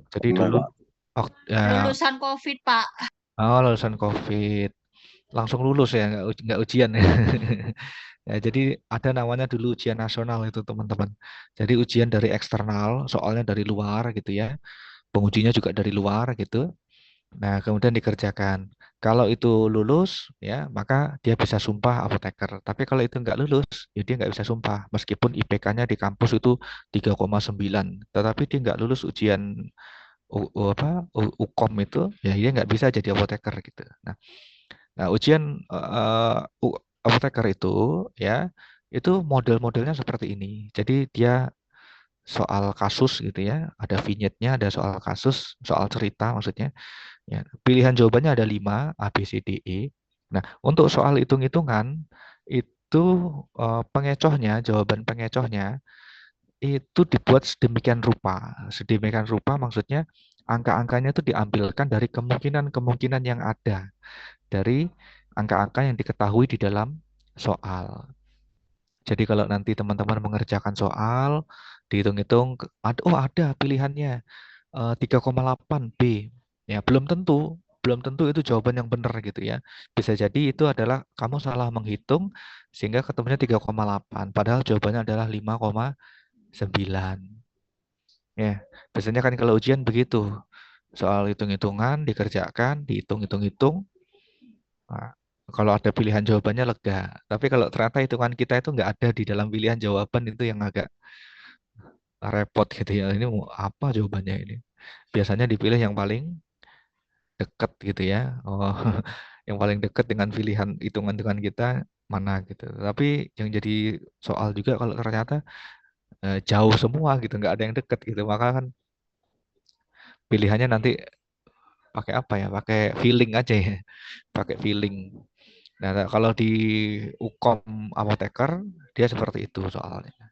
Jadi dulu lulusan COVID, Pak. lulusan COVID. Langsung lulus ya, nggak ujian ya. Ya, jadi ada namanya dulu ujian nasional itu teman-teman. Jadi ujian dari eksternal, soalnya dari luar gitu ya. Pengujinya juga dari luar gitu. Nah, kemudian dikerjakan. Kalau itu lulus, ya maka dia bisa sumpah apoteker. Tapi kalau itu nggak lulus, ya dia nggak bisa sumpah. Meskipun IPK-nya di kampus itu 3,9, tetapi dia nggak lulus ujian UKOM itu, ya dia nggak bisa jadi apoteker gitu. Nah, ujian apoteker itu, ya itu model-modelnya seperti ini. Jadi dia soal kasus gitu ya, ada vignette-nya, ada soal kasus, soal cerita maksudnya. Ya, pilihan jawabannya ada 5, A, B, C, D, E. Nah, untuk soal hitung-hitungan, itu pengecohnya, jawaban pengecohnya, itu dibuat sedemikian rupa. Sedemikian rupa maksudnya angka-angkanya itu diambilkan dari kemungkinan-kemungkinan yang ada. dari angka-angka yang diketahui di dalam soal. Jadi kalau nanti teman-teman mengerjakan soal, dihitung-hitung, ada pilihannya 3,8 B. Ya, belum tentu itu jawaban yang benar gitu ya. Bisa jadi itu adalah kamu salah menghitung sehingga ketemunya 3,8, padahal jawabannya adalah 5,9. Ya, biasanya kan kalau ujian begitu. Soal hitung-hitungan dikerjakan, dihitung-hitung-hitung. Nah, kalau ada pilihan jawabannya lega. Tapi kalau ternyata hitungan kita itu nggak ada di dalam pilihan jawaban, itu yang agak repot gitu ya. Ini mau apa jawabannya ini? Biasanya dipilih yang paling dekat gitu ya. Oh, yang paling dekat dengan pilihan hitungan-hitungan kita mana gitu. Tapi yang jadi soal juga kalau ternyata jauh semua gitu, nggak ada yang dekat gitu. Maka kan pilihannya nanti pakai apa ya? Pakai feeling aja ya. Pakai feeling. Nah, kalau di Ukom apoteker dia seperti itu soalnya.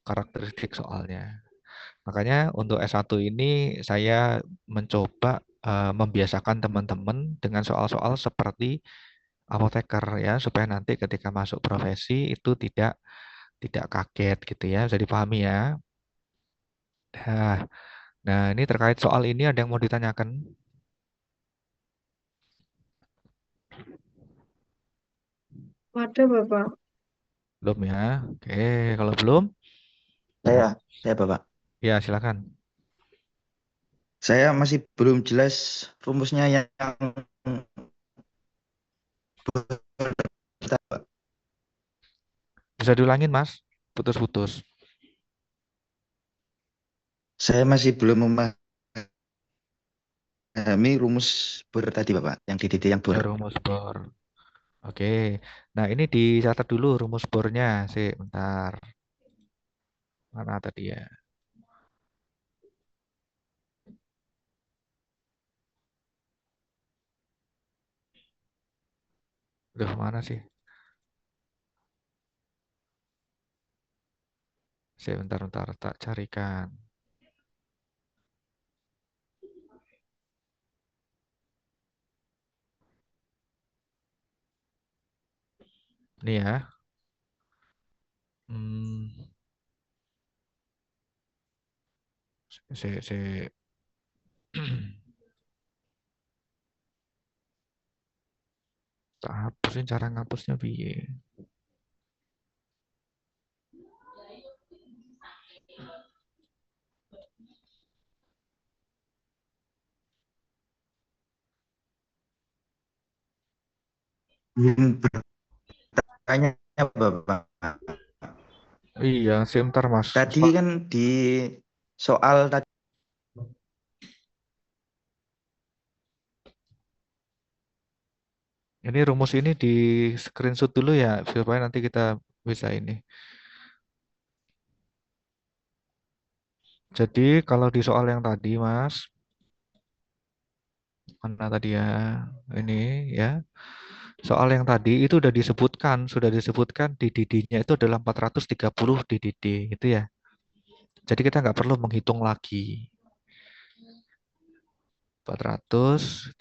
Karakteristik soalnya. Makanya untuk S1 ini saya mencoba membiasakan teman-teman dengan soal-soal seperti apoteker ya, supaya nanti ketika masuk profesi itu tidak kaget gitu ya, bisa dipahami ya. Nah, ini terkait soal ini ada yang mau ditanyakan? Ada Bapak. Belum ya? Oke, kalau belum, Saya Bapak. ya silakan. Saya masih belum jelas rumusnya yang Bisa diulangin, Mas? Putus-putus. saya masih belum memahami rumus Bohr tadi Bapak, yang di titik yang Bohr. Rumus Bohr. Oke. Nah, ini dicatat dulu rumus Bohrnya sih, bentar. Mana tadi ya? Udah mana sih? Bentar, tak carikan. Ini ya. Tak hapusin, cara ngapusnya piye? Bertanya Bapak. Iya, sebentar Mas. Tadi kan di soal tadi Ini rumus ini di screenshot dulu ya, supaya nanti kita bisa ini. Jadi kalau di soal yang tadi Mas, mana tadi ya? Ini ya. Soal yang tadi itu sudah disebutkan DDD-nya itu adalah 430 DDD, gitu ya. Jadi kita nggak perlu menghitung lagi. 430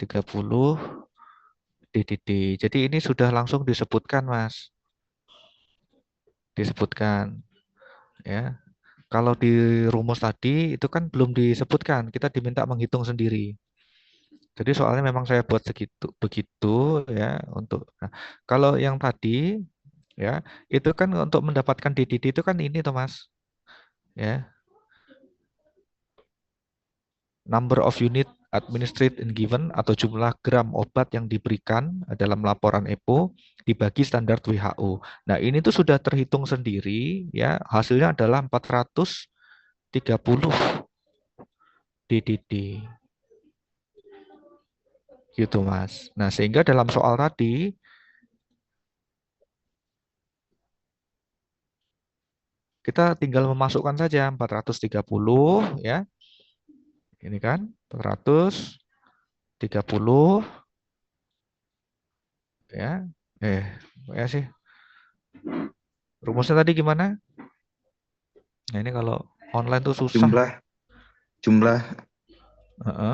DDD. Jadi ini sudah langsung disebutkan, Mas. Disebutkan. Ya. Kalau di rumus tadi itu kan belum disebutkan, kita diminta menghitung sendiri. Jadi soalnya memang saya buat begitu ya untuk. Nah, kalau yang tadi ya itu kan untuk mendapatkan DDD itu kan ini toh Mas. Ya. Number of unit administered and given atau jumlah gram obat yang diberikan dalam laporan EPO dibagi standar WHO. Nah, ini tuh sudah terhitung sendiri ya, hasilnya adalah 430 DDD. Gitu, Mas. Nah, sehingga dalam soal tadi kita tinggal memasukkan saja 430 ya. Ini kan 430 ya. Ya sih. Rumusnya tadi gimana? Nah, ini kalau online tuh susah. jumlah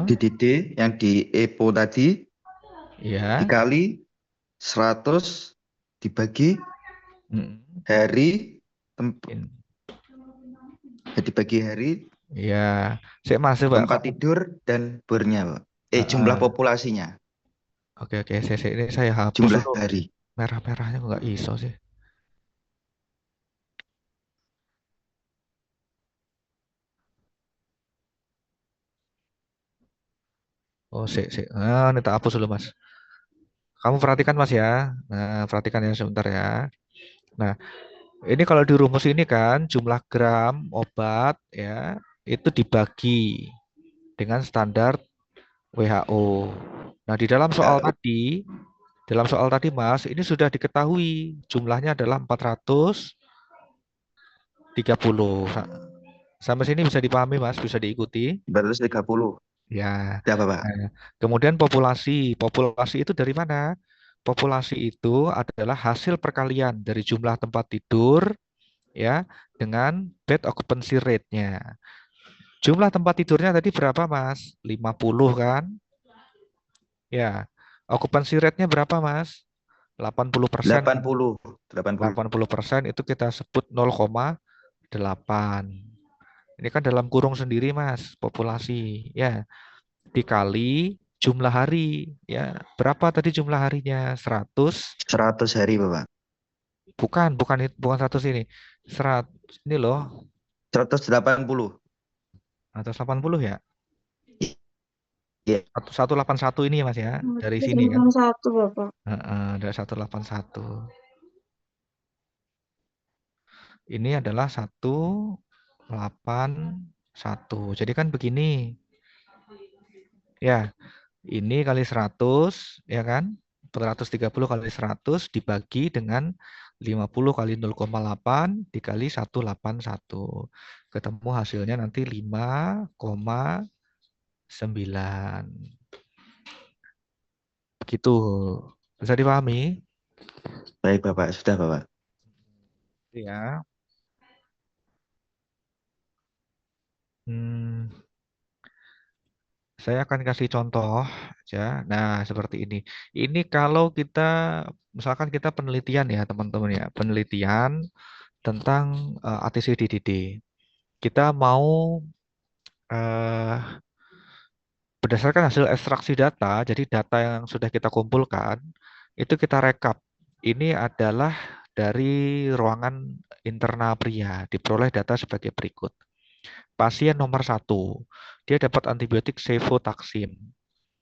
DDD yang di EPO tadi Ya. dikali 100 dibagi Mm. hari In- dibagi hari Ya, saya masih Pak. tempat tidur dan bornya, Pak. Jumlah Heeh. populasinya, Oke, ini saya hapus jumlah dulu. hari. Merah-merahnya kok nggak iso sih. Oh, ini tak hapus dulu, Mas. Kamu perhatikan, Mas ya. Nah, perhatikan ya sebentar ya. Nah, ini kalau di rumus ini kan jumlah gram obat ya itu dibagi dengan standar WHO. Nah, di dalam soal tadi Mas, ini sudah diketahui jumlahnya adalah 430. Sampai sini bisa dipahami Mas, bisa diikuti. 430. Ya. Ya, Bapak. Nah, kemudian populasi. Populasi itu dari mana? Populasi itu adalah hasil perkalian dari jumlah tempat tidur ya dengan bed occupancy rate-nya. Jumlah tempat tidurnya tadi berapa, Mas? 50 kan? Ya. Occupancy rate-nya berapa, Mas? 80%. 80. 80% itu kita sebut 0,8. Ini kan dalam kurung sendiri, Mas, populasi. Ya. Dikali jumlah hari. Ya. Berapa tadi jumlah harinya? 100. 100 hari, Bapak. Bukan 100 ini. 100 ini loh. 180. 180 ya? Iya. 181 ini Mas ya, dari sini kan. 181, Bapak. Dari 181. Ini adalah 181. Jadi kan begini. Ya, ini kali 100 ya kan? 430 kali 100 dibagi dengan 50 kali 0,8 dikali 181. Ketemu hasilnya nanti 5,9. Begitu. Bisa dipahami? Baik, Bapak. Sudah, Bapak. Ya. Saya akan kasih contoh ya. Nah, seperti ini. Ini kalau kita misalkan kita penelitian ya, teman-teman ya, penelitian tentang ATC DDD. Kita mau berdasarkan hasil ekstraksi data, jadi data yang sudah kita kumpulkan itu kita rekap. Ini adalah dari ruangan internal pria, diperoleh data sebagai berikut. Pasien nomor 1, dia dapat antibiotik cefotaxime.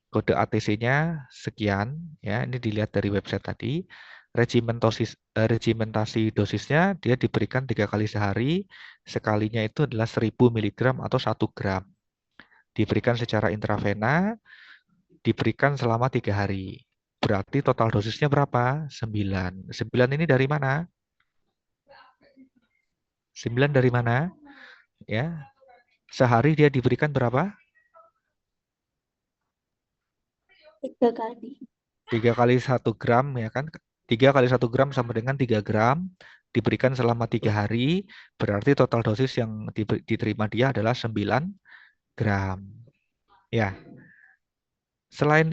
Kode ATC-nya sekian, ya. Ini dilihat dari website tadi. Regimentasi dosisnya dia diberikan 3 kali sehari, sekalinya itu adalah 1000 mg atau 1 gram. Diberikan secara intravena, diberikan selama 3 hari. Berarti total dosisnya berapa? 9. 9 ini dari mana? 9 dari mana? Ya. Sehari dia diberikan berapa? 3 kali. 3 kali 1 gram ya kan? 3 kali 1 gram sama dengan 3 gram. Diberikan selama 3 hari. Berarti total dosis yang diterima dia adalah 9 gram. Ya. Selain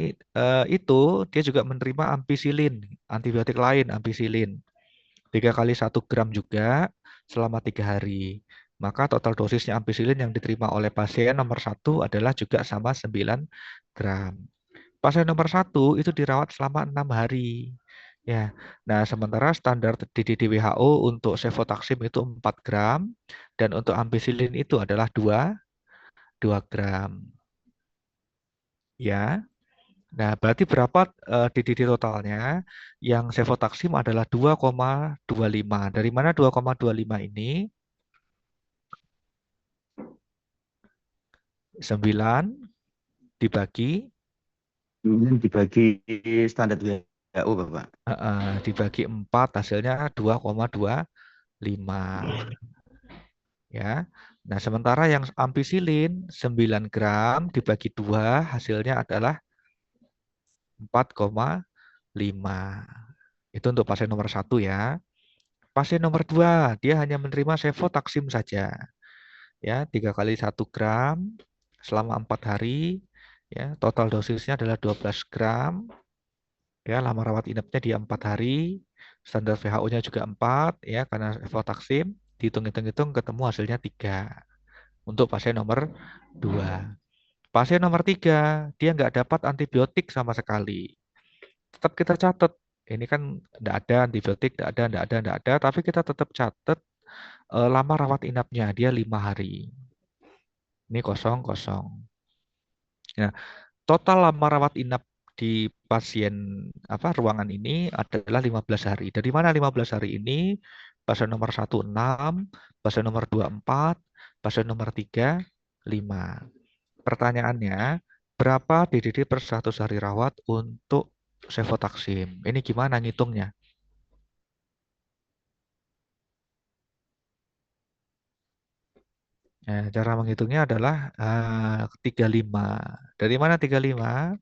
itu, dia juga menerima ampicillin, antibiotik lain, ampicillin. 3 kali 1 gram juga selama 3 hari. Maka total dosisnya ampicillin yang diterima oleh pasien nomor 1 adalah juga sama 9 gram. Pasien nomor 1 itu dirawat selama 6 hari. Ya. Nah, sementara standar DDD WHO untuk cefotaxime itu 4 gram dan untuk ampicillin itu adalah 2 gram. Ya. Nah, berarti berapa DDD totalnya? Yang cefotaxime adalah 2,25. Dari mana 2,25 ini? 9 dibagi Standar WHO, Bapak. dibagi 4 hasilnya 2,25. Ya. Nah, sementara yang ampicillin 9 gram dibagi 2 hasilnya adalah 4,5. Itu untuk pasien nomor 1 ya. Pasien nomor 2, dia hanya menerima cefotaxime saja. Ya, 3 kali 1 gram selama 4 hari. Ya, total dosisnya adalah 12 gram. Ya, lama rawat inapnya dia 4 hari, standar WHO-nya juga 4, ya, karena evotaksim, dihitung-hitung ketemu hasilnya 3 untuk pasien nomor 2. Pasien nomor 3, dia nggak dapat antibiotik sama sekali. Tetap kita catat, ini kan nggak ada antibiotik, nggak ada, tapi kita tetap catat lama rawat inapnya, dia 5 hari. Ini kosong, kosong. Nah, total lama rawat inap di pasien ruangan ini adalah 15 hari. Dari mana 15 hari ini? Pasien nomor 1 6, pasien nomor 2 4, pasien nomor 3 5. Pertanyaannya, berapa DDD per 100 hari rawat untuk cefotaxime? Ini gimana ngitungnya? Nah, cara menghitungnya adalah 35. Dari mana 35?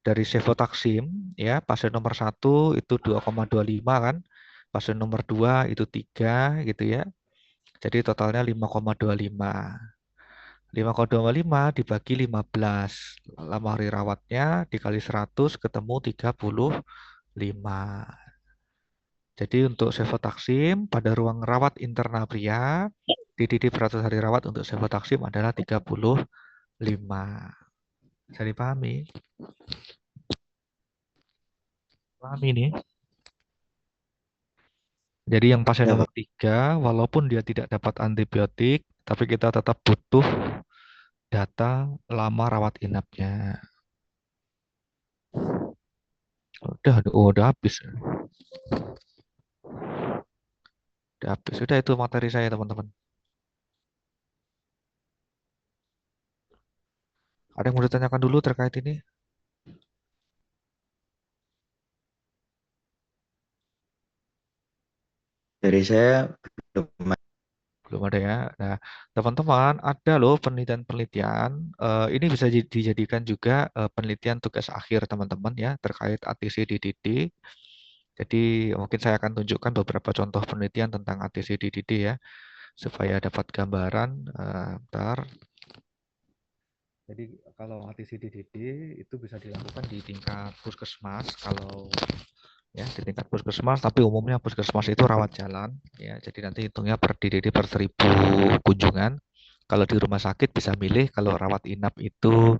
Dari cefotaxime, ya, pasien nomor 1 itu 2,25 kan, pasien nomor 2 itu 3 gitu ya. Jadi totalnya 5,25. 5,25 dibagi 15. Lama hari rawatnya dikali 100 ketemu 35. Jadi untuk cefotaxime pada ruang rawat interna pria, DDD per 100 hari rawat untuk cefotaxime adalah 35. Bisa dipahami? Pahami nih. Jadi yang pasien Ya, nomor Pak. 3, walaupun dia tidak dapat antibiotik, tapi kita tetap butuh data lama rawat inapnya. Udah habis. Udah habis. Sudah itu materi saya, teman-teman. Ada yang mau ditanyakan dulu terkait ini? Dari saya belum. Belum ada ya. Nah, teman-teman, ada loh penelitian-penelitian. Ini bisa dijadikan juga penelitian tugas akhir teman-teman ya terkait ATC-DDD. Jadi mungkin saya akan tunjukkan beberapa contoh penelitian tentang ATC-DDD ya, supaya dapat gambaran. Bentar. Jadi kalau ATC-DDD itu bisa dilakukan di tingkat puskesmas. Kalau ya di tingkat puskesmas, tapi umumnya puskesmas itu rawat jalan ya, jadi nanti hitungnya per DDD per 1000 kunjungan. Kalau di rumah sakit bisa milih, kalau rawat inap itu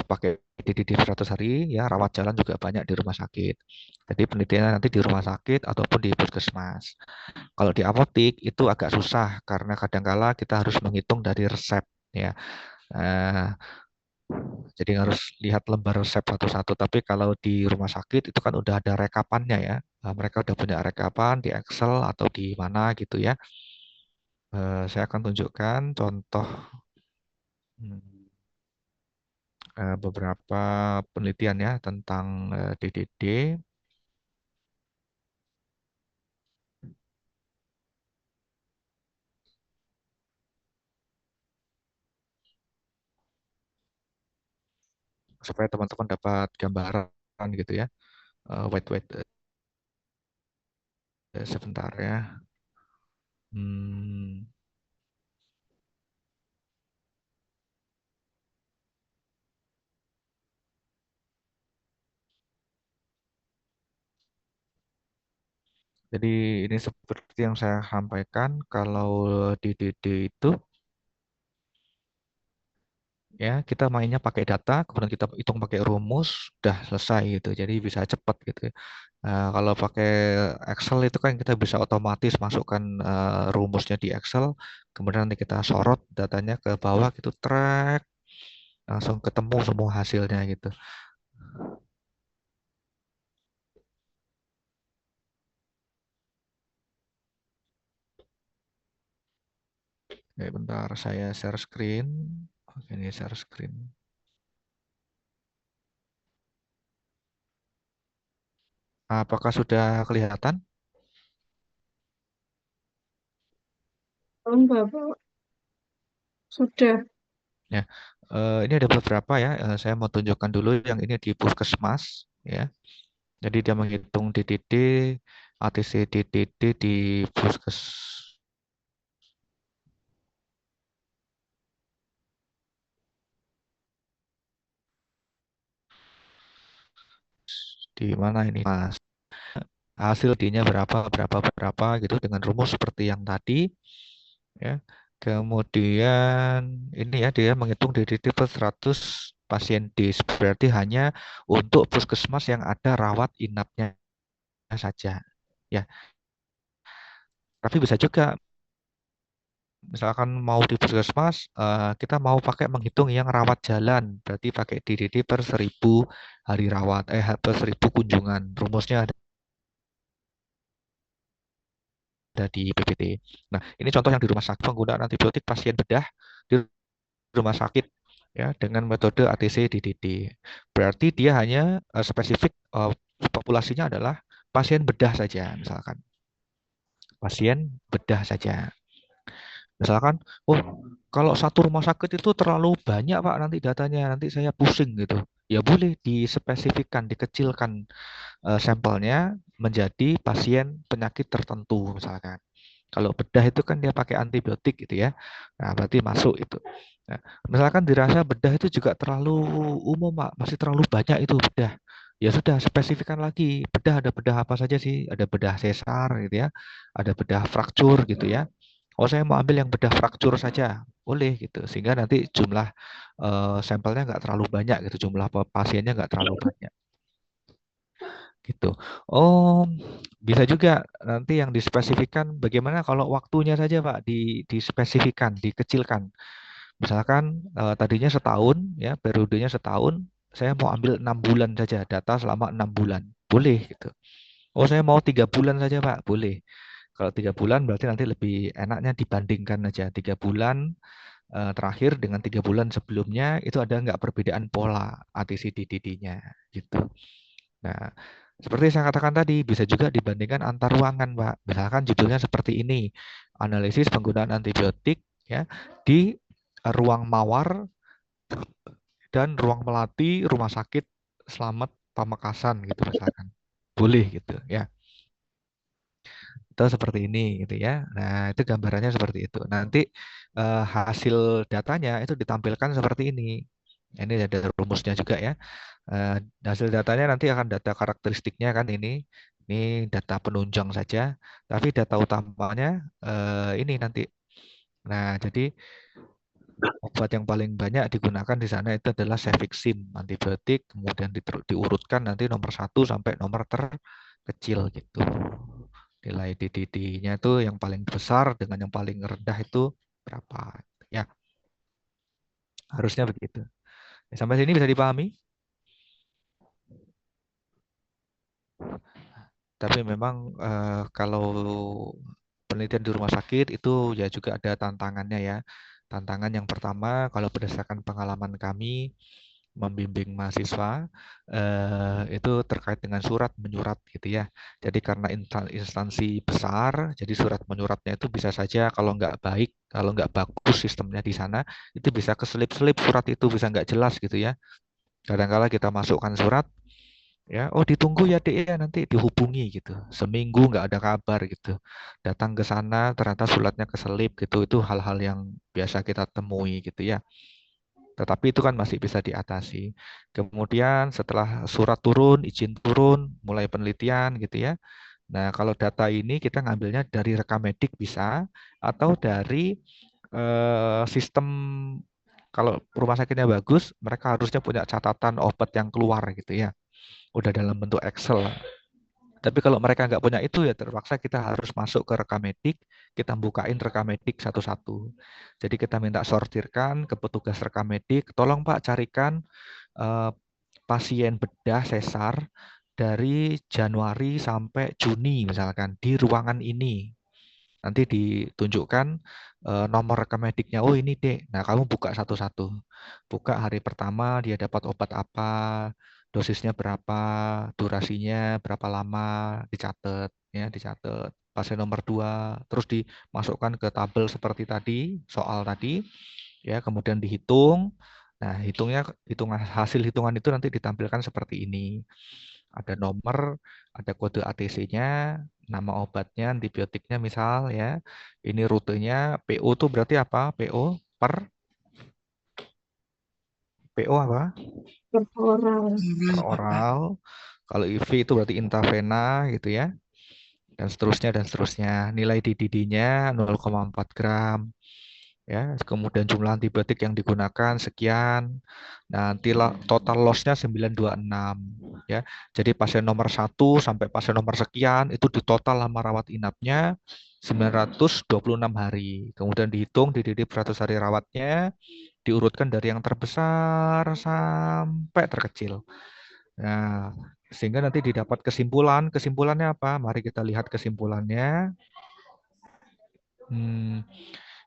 pakai DDD 100 hari ya, rawat jalan juga banyak di rumah sakit. Jadi penelitiannya nanti di rumah sakit ataupun di puskesmas. Kalau di apotik itu agak susah karena kadangkala kita harus menghitung dari resep ya. Jadi harus lihat lembar resep satu-satu. Tapi kalau di rumah sakit itu kan udah ada rekapannya ya. Mereka udah punya rekapan di Excel atau di mana gitu ya. Saya akan tunjukkan contoh beberapa penelitian ya tentang DDD. Supaya teman-teman dapat gambaran gitu ya. Wait, sebentar ya. Jadi ini seperti yang saya sampaikan, kalau DDD itu ya kita mainnya pakai data, kemudian kita hitung pakai rumus, udah selesai gitu. Jadi bisa cepat gitu. Kalau pakai Excel itu kan kita bisa otomatis masukkan rumusnya di Excel, kemudian nanti kita sorot datanya ke bawah gitu, track, langsung ketemu semua hasilnya gitu. Oke, bentar saya share screen. Oke, ini share screen. Apakah sudah kelihatan? Bapak. Sudah. Ya, ini ada beberapa ya. Saya mau tunjukkan dulu yang ini di puskesmas ya. Jadi dia menghitung DDD, ATC DDD di puskes. Di mana ini, Mas? Hasil D-nya berapa gitu dengan rumus seperti yang tadi ya. Kemudian ini ya dia menghitung DDT per 100 pasien D, berarti hanya untuk puskesmas yang ada rawat inapnya saja ya. Tapi bisa juga misalkan mau di puskesmas kita mau pakai menghitung yang rawat jalan, berarti pakai DDT per 1000 hari rawat per 1000 kunjungan. Rumusnya ada di PPT. Nah, ini contoh yang di rumah sakit penggunaan antibiotik pasien bedah di rumah sakit ya dengan metode ATC DDT. Berarti dia hanya spesifik populasinya adalah pasien bedah saja misalkan. Pasien bedah saja. Misalkan, oh kalau satu rumah sakit itu terlalu banyak Pak nanti datanya, nanti saya pusing gitu. Ya boleh dispesifikkan, dikecilkan sampelnya menjadi pasien penyakit tertentu misalkan. Kalau bedah itu kan dia pakai antibiotik gitu ya. Nah, berarti masuk itu. Nah, misalkan dirasa bedah itu juga terlalu umum, Pak, masih terlalu banyak itu bedah. Ya sudah, spesifikkan lagi. Bedah ada bedah apa saja sih? Ada bedah sesar gitu ya. Ada bedah fraktur gitu ya. Oh, saya mau ambil yang bedah fraktur saja. Boleh gitu. Sehingga nanti jumlah sampelnya nggak terlalu banyak gitu. Jumlah pasiennya nggak terlalu banyak. Gitu. Oh, bisa juga nanti yang dispesifikan bagaimana kalau waktunya saja Pak dispesifikan, dikecilkan. Misalkan tadinya setahun ya, periodenya setahun, saya mau ambil 6 bulan saja, data selama 6 bulan. Boleh gitu. Oh, saya mau 3 bulan saja Pak, boleh. Kalau 3 bulan berarti nanti lebih enaknya dibandingkan aja 3 bulan terakhir dengan 3 bulan sebelumnya itu ada nggak perbedaan pola ATC-DDD-nya gitu. Nah, seperti saya katakan tadi, bisa juga dibandingkan antar ruangan, Pak. Misalkan judulnya seperti ini, analisis penggunaan antibiotik ya di ruang mawar dan ruang melati rumah sakit Slamet Pamekasan gitu misalkan. Boleh gitu ya. Itu seperti ini gitu ya. Nah, itu gambarannya seperti itu. Nanti hasil datanya itu ditampilkan seperti ini. Ini ada rumusnya juga ya. Hasil datanya nanti akan data karakteristiknya kan ini data penunjang saja, tapi data utamanya ini nanti. Nah, jadi obat yang paling banyak digunakan di sana itu adalah Cefixime antibiotik, kemudian diurutkan nanti nomor 1 sampai nomor terkecil gitu. Nilai DDD-nya itu yang paling besar dengan yang paling rendah itu berapa ya. Harusnya begitu. Sampai sini bisa dipahami? Tapi memang kalau penelitian di rumah sakit itu ya juga ada tantangannya ya. Tantangan yang pertama kalau berdasarkan pengalaman kami membimbing mahasiswa itu terkait dengan surat menyurat gitu ya. Jadi karena instansi besar, jadi surat menyuratnya itu bisa saja kalau nggak baik, kalau nggak bagus sistemnya di sana, itu bisa keselip-selip surat itu bisa nggak jelas gitu ya. Kadang-kala kita masukkan surat, ya oh ditunggu ya Dek ya nanti dihubungi gitu, seminggu nggak ada kabar gitu, datang ke sana ternyata suratnya keselip gitu, itu hal-hal yang biasa kita temui gitu ya, tetapi itu kan masih bisa diatasi. Kemudian setelah surat turun, izin turun, mulai penelitian gitu ya. Nah kalau data ini kita ngambilnya dari rekam medik bisa, atau dari sistem, kalau rumah sakitnya bagus mereka harusnya punya catatan obat yang keluar gitu ya, udah dalam bentuk Excel. Tapi kalau mereka nggak punya itu ya terpaksa kita harus masuk ke rekam medik, kita bukain rekam medik satu-satu. Jadi kita minta sortirkan ke petugas rekam medik, tolong Pak carikan pasien bedah sesar dari Januari sampai Juni misalkan di ruangan ini. Nanti ditunjukkan nomor rekam mediknya. Oh ini Dek. Nah kamu buka satu-satu. Buka hari pertama dia dapat obat apa, dosisnya berapa, durasinya berapa lama, dicatat ya, dicatat. Pasien nomor 2 terus dimasukkan ke tabel seperti tadi, soal tadi ya, kemudian dihitung. Nah, hasil hitungan itu nanti ditampilkan seperti ini. Ada nomor, ada kode ATC-nya, nama obatnya, antibiotiknya misal ya. Ini rutenya, PO itu berarti apa? PO apa? Per oral. Per oral. Kalau IV itu berarti intravena gitu ya. Dan seterusnya dan seterusnya. Nilai DDD-nya 0,4 gram. Ya, kemudian jumlah antibiotik yang digunakan sekian. Nanti total loss-nya 926 ya. Jadi pasien nomor 1 sampai pasien nomor sekian itu di total lama rawat inapnya 926 hari. Kemudian dihitung DDD per 100 hari rawatnya, diurutkan dari yang terbesar sampai terkecil. Nah, sehingga nanti didapat kesimpulan. Kesimpulannya apa? Mari kita lihat kesimpulannya.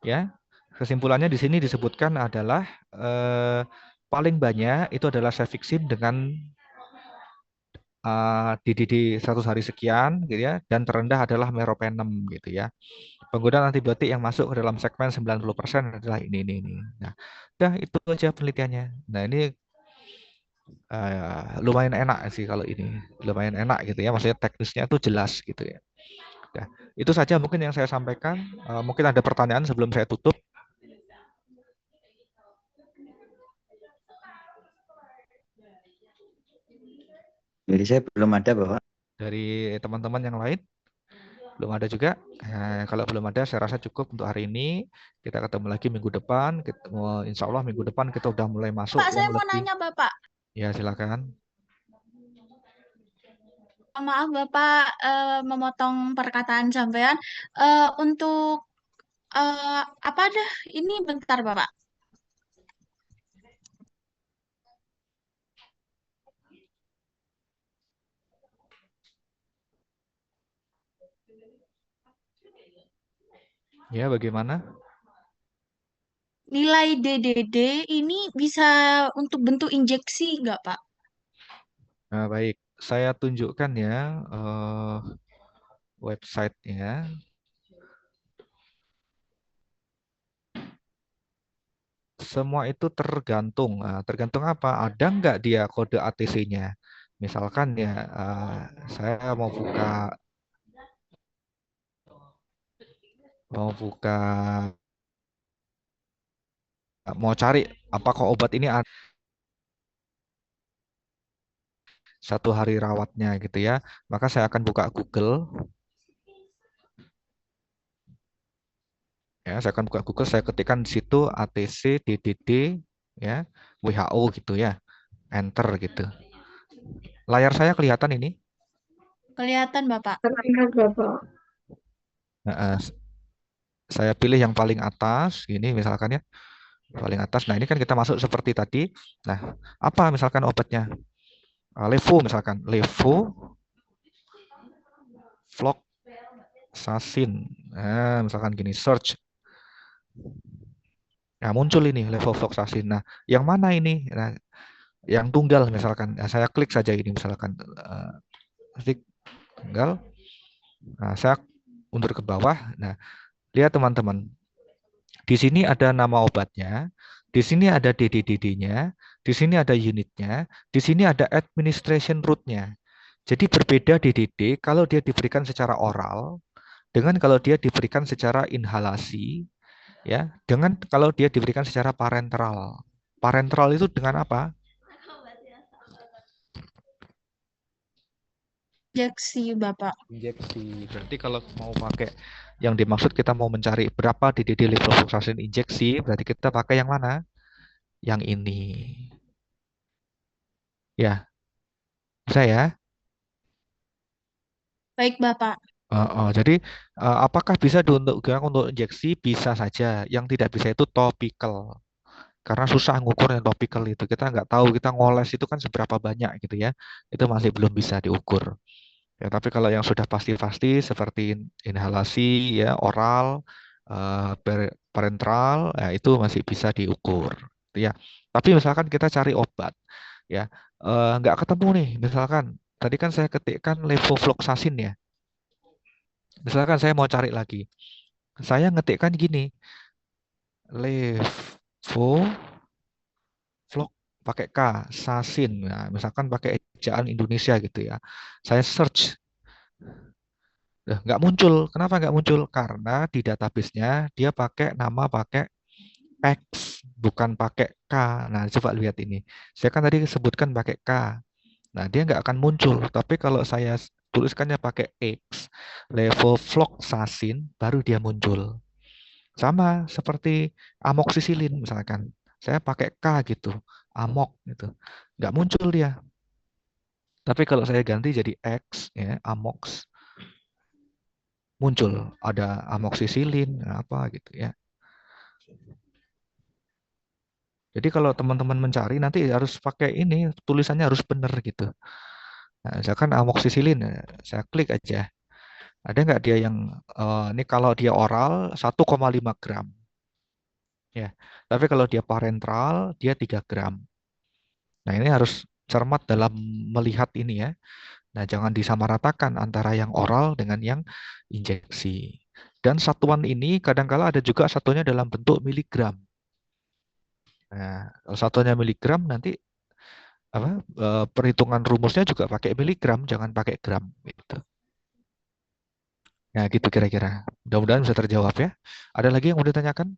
Ya, kesimpulannya di sini disebutkan adalah paling banyak itu adalah cefixime dengan DDD 100 hari sekian gitu ya, dan terendah adalah meropenem gitu ya. Penggunaan antibiotik yang masuk ke dalam segmen 90% adalah ini. Nah, udah itu aja penelitiannya. Nah, ini lumayan enak sih kalau ini. Lumayan enak gitu ya, maksudnya teknisnya itu jelas gitu ya. Nah, itu saja mungkin yang saya sampaikan. Mungkin ada pertanyaan sebelum saya tutup. Jadi saya belum ada, Bapak. Dari teman-teman yang lain? Belum ada juga. Kalau belum ada, saya rasa cukup untuk hari ini. Kita ketemu lagi minggu depan. Insya Allah minggu depan kita udah mulai masuk. Pak, saya mau nanya Bapak. Ya, silakan. Maaf Bapak memotong perkataan sampean. Untuk apa dah? Ini bentar Bapak. Ya, bagaimana? Nilai DDD ini bisa untuk bentuk injeksi nggak Pak? Nah, baik. Saya tunjukkan ya websitenya. Semua itu tergantung. Tergantung apa? Ada nggak dia kode ATC-nya? Misalkan ya, saya mau cari apakah obat ini ada 1 hari rawatnya gitu ya. Maka saya akan buka Google. Ya, saya akan buka Google, saya ketikkan di situ ATC DDD ya, WHO gitu ya. Enter gitu. Layar saya kelihatan ini? Kelihatan Bapak. Terlihat, Bapak. Saya pilih yang paling atas, gini misalkan ya, paling atas. Nah, ini kan kita masuk seperti tadi. Nah, apa misalkan obatnya? Levo misalkan, levofloxacin. Nah, misalkan gini, search. Nah, muncul ini levofloxacin. Nah, yang mana ini? Nah, yang tunggal misalkan. Nah, saya klik saja ini misalkan. Klik tunggal. Nah, saya undur ke bawah. Nah, lihat teman-teman. Di sini ada nama obatnya, di sini ada DDD-nya, di sini ada unitnya, di sini ada administration route-nya. Jadi berbeda DDD kalau dia diberikan secara oral dengan kalau dia diberikan secara inhalasi, ya, dengan kalau dia diberikan secara parenteral. Parenteral itu dengan apa? Injeksi Bapak. Injeksi. Berarti kalau mau pakai yang dimaksud kita mau mencari berapa DDD levofloxacin injeksi, berarti kita pakai yang mana? Yang ini. Ya. Bisa ya? Baik Bapak. Jadi apakah bisa untuk injeksi? Bisa saja. Yang tidak bisa itu topical. Karena susah ngukur yang topical itu. Kita nggak tahu, kita ngoles itu kan seberapa banyak gitu ya. Itu masih belum bisa diukur. Ya, tapi kalau yang sudah pasti-pasti seperti inhalasi ya, oral, parenteral, ya, itu masih bisa diukur. Ya. Tapi misalkan kita cari obat, ya nggak ketemu nih. Misalkan tadi kan saya ketikkan levofloxacin ya. Misalkan saya mau cari lagi, saya ngetikkan gini, levoflox pakai K, sasin. Nah, misalkan pakai ejaan Indonesia gitu ya. Saya search. Nggak muncul. Kenapa nggak muncul? Karena di database-nya dia pakai nama pakai X, bukan pakai K. Nah, coba lihat ini. Saya kan tadi sebutkan pakai K. Nah, dia nggak akan muncul. Tapi kalau saya tuliskannya pakai X, levofloxacin, baru dia muncul. Sama seperti amoksisilin misalkan. Saya pakai K gitu, amok gitu. Nggak muncul dia. Tapi kalau saya ganti jadi X, ya, amox, muncul. Ada amoksisilin, apa gitu ya. Jadi kalau teman-teman mencari nanti harus pakai ini, tulisannya harus benar gitu. Nah, misalkan amoksisilin, saya klik aja. Ada nggak dia yang, ini kalau dia oral 1,5 gram. Ya, tapi kalau dia parenteral, dia 3 gram. Nah, ini harus cermat dalam melihat ini ya. Nah, jangan disamaratakan antara yang oral dengan yang injeksi. Dan satuan ini kadangkala ada juga satuannya dalam bentuk miligram. Nah, kalau satuannya miligram nanti perhitungan rumusnya juga pakai miligram, jangan pakai gram gitu. Nah, gitu kira-kira. Mudah-mudahan bisa terjawab ya. Ada lagi yang mau ditanyakan?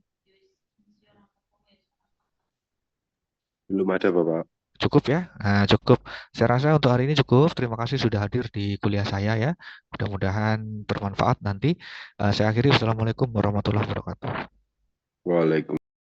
Belum ada, Bapak. Cukup ya? Nah, cukup. Saya rasa untuk hari ini cukup. Terima kasih sudah hadir di kuliah saya ya. Mudah-mudahan bermanfaat nanti. Saya akhiri. Wassalamualaikum warahmatullahi wabarakatuh. Waalaikumsalam.